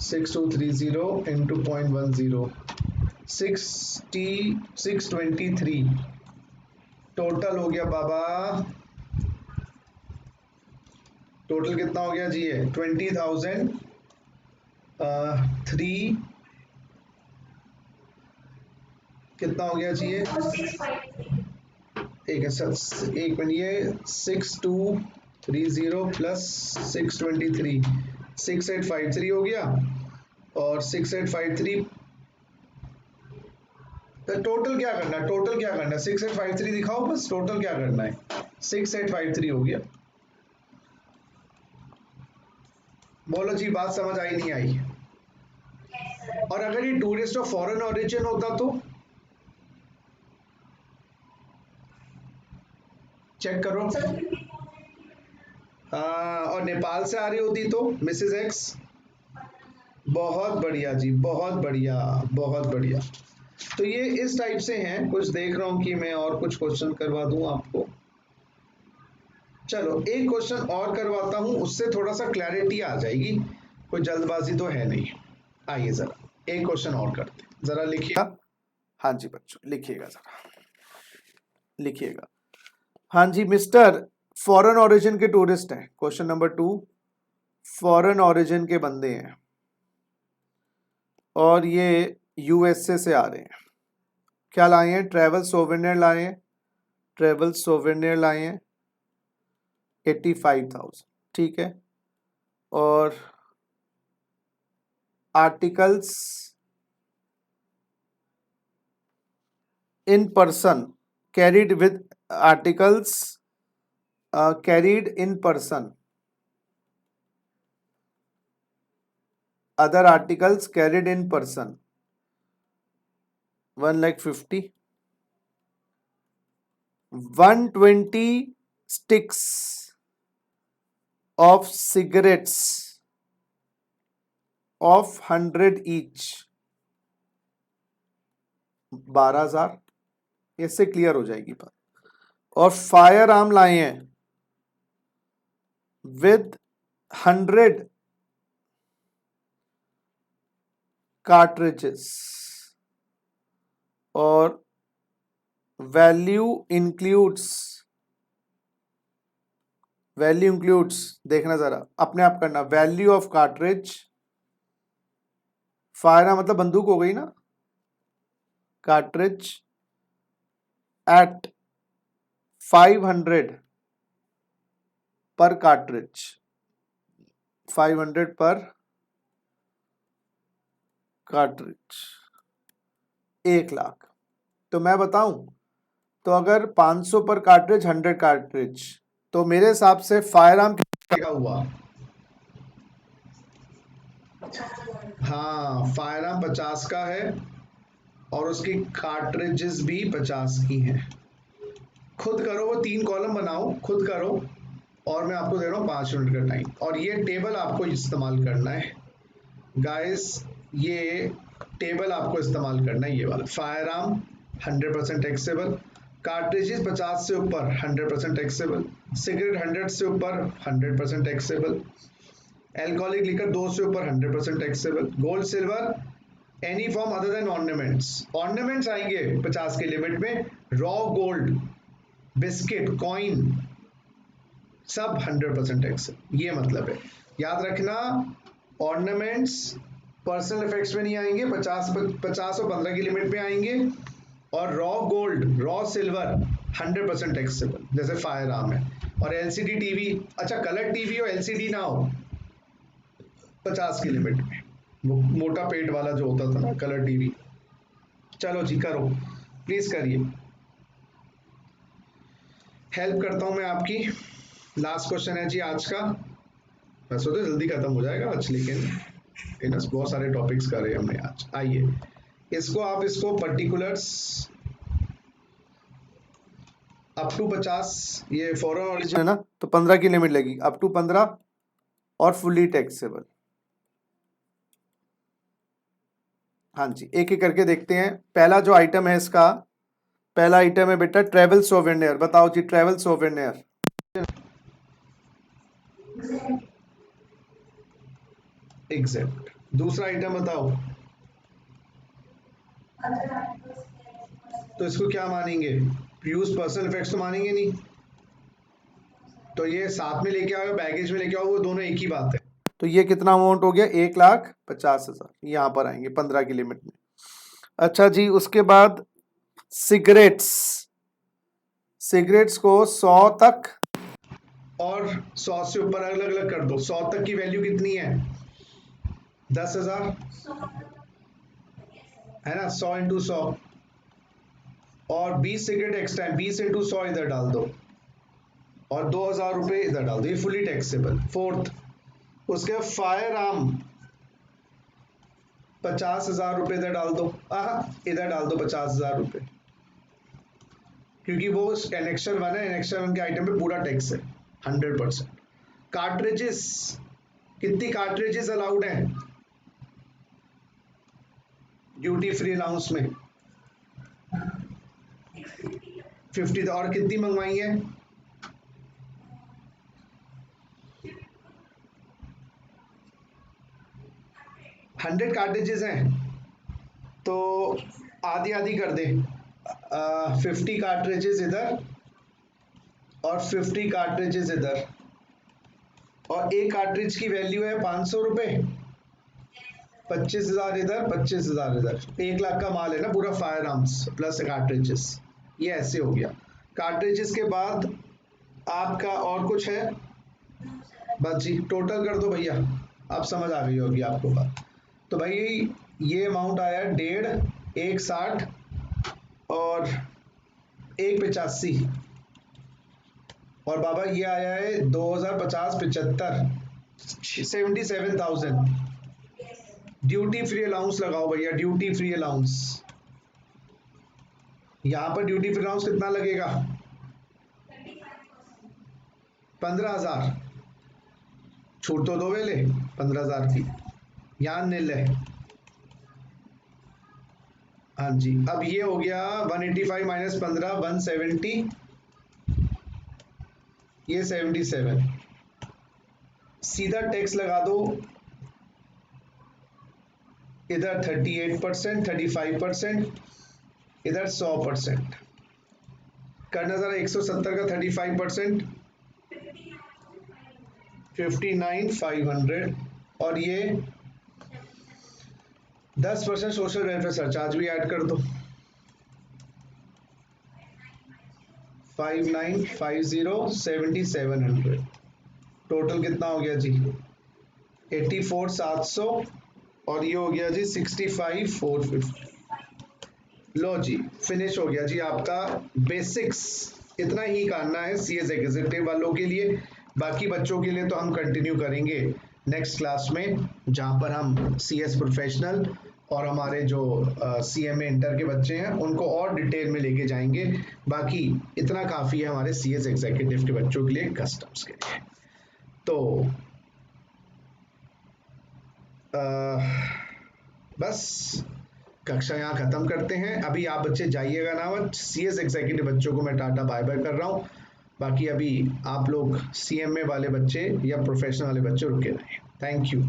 6230 into 0.10, 623 total हो गया बाबा। टोटल कितना हो गया जी, ये 20,000 थ्री, कितना हो गया जी ये, एक है सर, एक मिनट, ये 6230 प्लस 623, 6853 हो गया, और 6853, तो टोटल क्या करना है, टोटल क्या करना है, 6853 दिखाओ बस, टोटल क्या करना है, 6853 हो गया। बोलो जी बात समझ आई नहीं आई। और अगर ये टूरिस्ट ऑफ फॉरेन ओरिजिन होता तो चेक करो, और नेपाल से आ रही होती तो मिसेस एक्स, बहुत बढ़िया जी, बहुत बढ़िया, बहुत बढ़िया। तो ये इस टाइप से हैं, कुछ देख रहा हूं कि मैं और कुछ क्वेश्चन करवा दूं आपको। चलो एक क्वेश्चन और करवाता हूं, उससे थोड़ा सा क्लैरिटी आ जाएगी, कोई जल्दबाजी तो है नहीं। आइए जरा एक क्वेश्चन और करते हैं, जरा लिखिए। हाँ जी बच्चों लिखिएगा, जरा लिखिएगा। हाँ जी मिस्टर, फॉरेन ओरिजिन के टूरिस्ट हैं, क्वेश्चन नंबर 2, फॉरेन ओरिजिन के बंदे हैं और ये USA से आ रहे हैं। क्या लाए हैं, ट्रेवल सोवेनियर लाए हैं, ट्रेवल सोवेनियर लाए हैं 85,000, ठीक है। और articles in person carried with, articles carried in person, other articles carried in person 1,50,000, 120 sticks of cigarettes of 100 each, 12,000, इससे क्लियर हो जाएगी बात। और फायर आर्म लाए हैं विद 100 कार्ट्रिजेस और वैल्यू इंक्लूड्स देखना जरा, अपने आप करना, value of cartridge, fire arm मतलब बंदूक हो गई ना, कार्ट्रिज एट 500 पर कार्ट्रिज, 500 पर कार्ट्रिज, 1,00,000। तो मैं बताऊं, तो अगर 500 पर कार्ट्रिज, 100 कार्ट्रिज, तो मेरे हिसाब से फायर आर्म क्या हुआ? हाँ, फायर आर्म 50 का है और उसकी कार्ट्रिजेस भी 50 की हैं। खुद करो, वो 3 कॉलम बनाओ, खुद करो, और मैं आपको दे रहा हूँ 5 मिनट का टाइम, और ये टेबल आपको इस्तेमाल करना है गाइस। ये टेबल आपको इस्तेमाल करना है, ये वाला। फायर आर्म 100% टैक्सेबल, कार्ट्रिजेस 50 से ऊपर 100% टैक्सेबल, सिगरेट 100 से ऊपर 100% टैक्सेबल, एल्कोहलिक लिकर 2 से ऊपर 100% taxable, gold silver any form other than ornaments आएंगे 50 के लिमिट में, रॉ गोल्ड, बिस्किट, कॉइन, सब 100% टैक्स। ये मतलब है, याद रखना, ऑर्नामेंट्स पर्सनल इफेक्ट्स में नहीं आएंगे, 50 और 15 की लिमिट में आएंगे, और raw gold, raw silver 100% taxable, जैसे फायर आर्म है। और एलसीडी टीवी, अच्छा कलर टीवी हो एलसीडी ना हो, 50 की लिमिट में, वो मोटा पेट वाला जो होता था ना, कलर टीवी। चलो जी करो, प्लीज करिए, हेल्प करता हूं मैं आपकी। लास्ट क्वेश्चन है जी आज का, वैसे तो जल्दी खत्म हो जाएगा आज, लेकिन बहुत सारे टॉपिक्स कर रहे हैं हमने आज। आइए, इसको पर्टिकुलर्स अप टू 50, ये फॉरेन ओरिजिन है ना, तो 15 की लिमिट लगी, अप टू 15 और फुल्ली टैक्सेबल। हाँ जी, एक एक करके देखते हैं। पहला जो आइटम है इसका, पहला आइटम है बेटा ट्रेवल सोवेनियर। बताओ जी, ट्रेवल सोवेनियर एग्जैक्ट। दूसरा आइटम बताओ, तो इसको क्या मानेंगे? यूज पर्सनल इफेक्ट्स तो मानेंगे नहीं, तो ये साथ में लेके आओ, बैगेज में लेके आओ, वो दोनों एक ही बात है। तो ये कितना अमाउंट हो गया? 1,50,000 यहाँ पर आएंगे 15 की लिमिट में। अच्छा जी, उसके बाद सिगरेट्स, सिगरेट्स को 100 तक और 100 से ऊपर अलग अलग कर दो। 100 तक की वैल्यू कितनी है? 10,000 है ना, 100 इंटू 100, और 20 सिगरेट एक्स्ट्रा, 20 इंटू 100 इधर डाल दो, और 2,000 रुपए इधर डाल दो, ये फुली टैक्सेबल। फोर्थ, उसके फायर आर्म 50,000 रुपए इधर डाल दो, इधर डाल दो 50,000 रुपए, क्योंकि वो एनेक्शन 1 है, एनेक्शन 1 के आइटम पे पूरा टैक्स है 100%। कार्ट्रिजेस, कितनी कार्ट्रिजेस अलाउड है ड्यूटी फ्री अलाउंस में? 50, और कितनी मंगवाई है? 100 कार्ट्रिजेस हैं, तो आधी आधी कर दे, 50 कार्ट्रिजेस इधर और 50 कार्ट्रिजेस इधर, और एक कार्ट्रिज की वैल्यू है 500 रुपए, 25,000 इधर, 25,000 इधर, 1,00,000 का माल है ना पूरा, फायर आर्म्स प्लस कार्ट्रिजेस। ये ऐसे हो गया। कार्ट्रिजेस के बाद आपका और कुछ है? बस जी, टोटल कर दो भैया, अब समझ आ गई होगी आपको बात। तो भाई ये अमाउंट आया 1.5, 1,60 और 1,85, और बाबा ये आया है 2,050, 75, 77,000। ड्यूटी फ्री अलाउंस लगाओ भैया, ड्यूटी फ्री अलाउंस। यहां पर ड्यूटी फ्री अलाउंस कितना लगेगा? 15,000। छूट तो दो वेले 15,000 की, यहाँ नील है। हाँ जी, अब ये हो गया 185 माइनस 15 170, ये 77। सीधा टैक्स लगा दो, इधर 38%, 35%, इधर 100%। करना जरा 170 का 35%, 59,500, और ये 10% सोशल वेलफेयर सरचार्ज भी ऐड कर दो, 5950, 7700। टोटल कितना हो गया जी? 84,700, और ये हो गया जी 65,450। लो जी, फिनिश हो गया जी आपका बेसिक्स। इतना ही करना है सीएस एग्जीक्यूटिव वालों के लिए, बाकी बच्चों के लिए तो हम कंटिन्यू करेंगे नेक्स्ट क्लास में, जहां पर हम सीएस प्रोफेशनल और हमारे जो सीएमए इंटर के बच्चे हैं उनको और डिटेल में लेके जाएंगे। बाकी इतना काफी है हमारे सीएस एग्जीक्यूटिव के बच्चों के लिए, कस्टम्स के लिए। तो बस कक्षा यहाँ खत्म करते हैं। अभी आप बच्चे जाइएगा ना मत, सीएस एग्जीक्यूटिव बच्चों को मैं टाटा बाय बाय कर रहा हूँ। बाकी अभी आप लोग सीएमए वाले बच्चे या प्रोफेशनल वाले बच्चे रुके रहे। Thank you.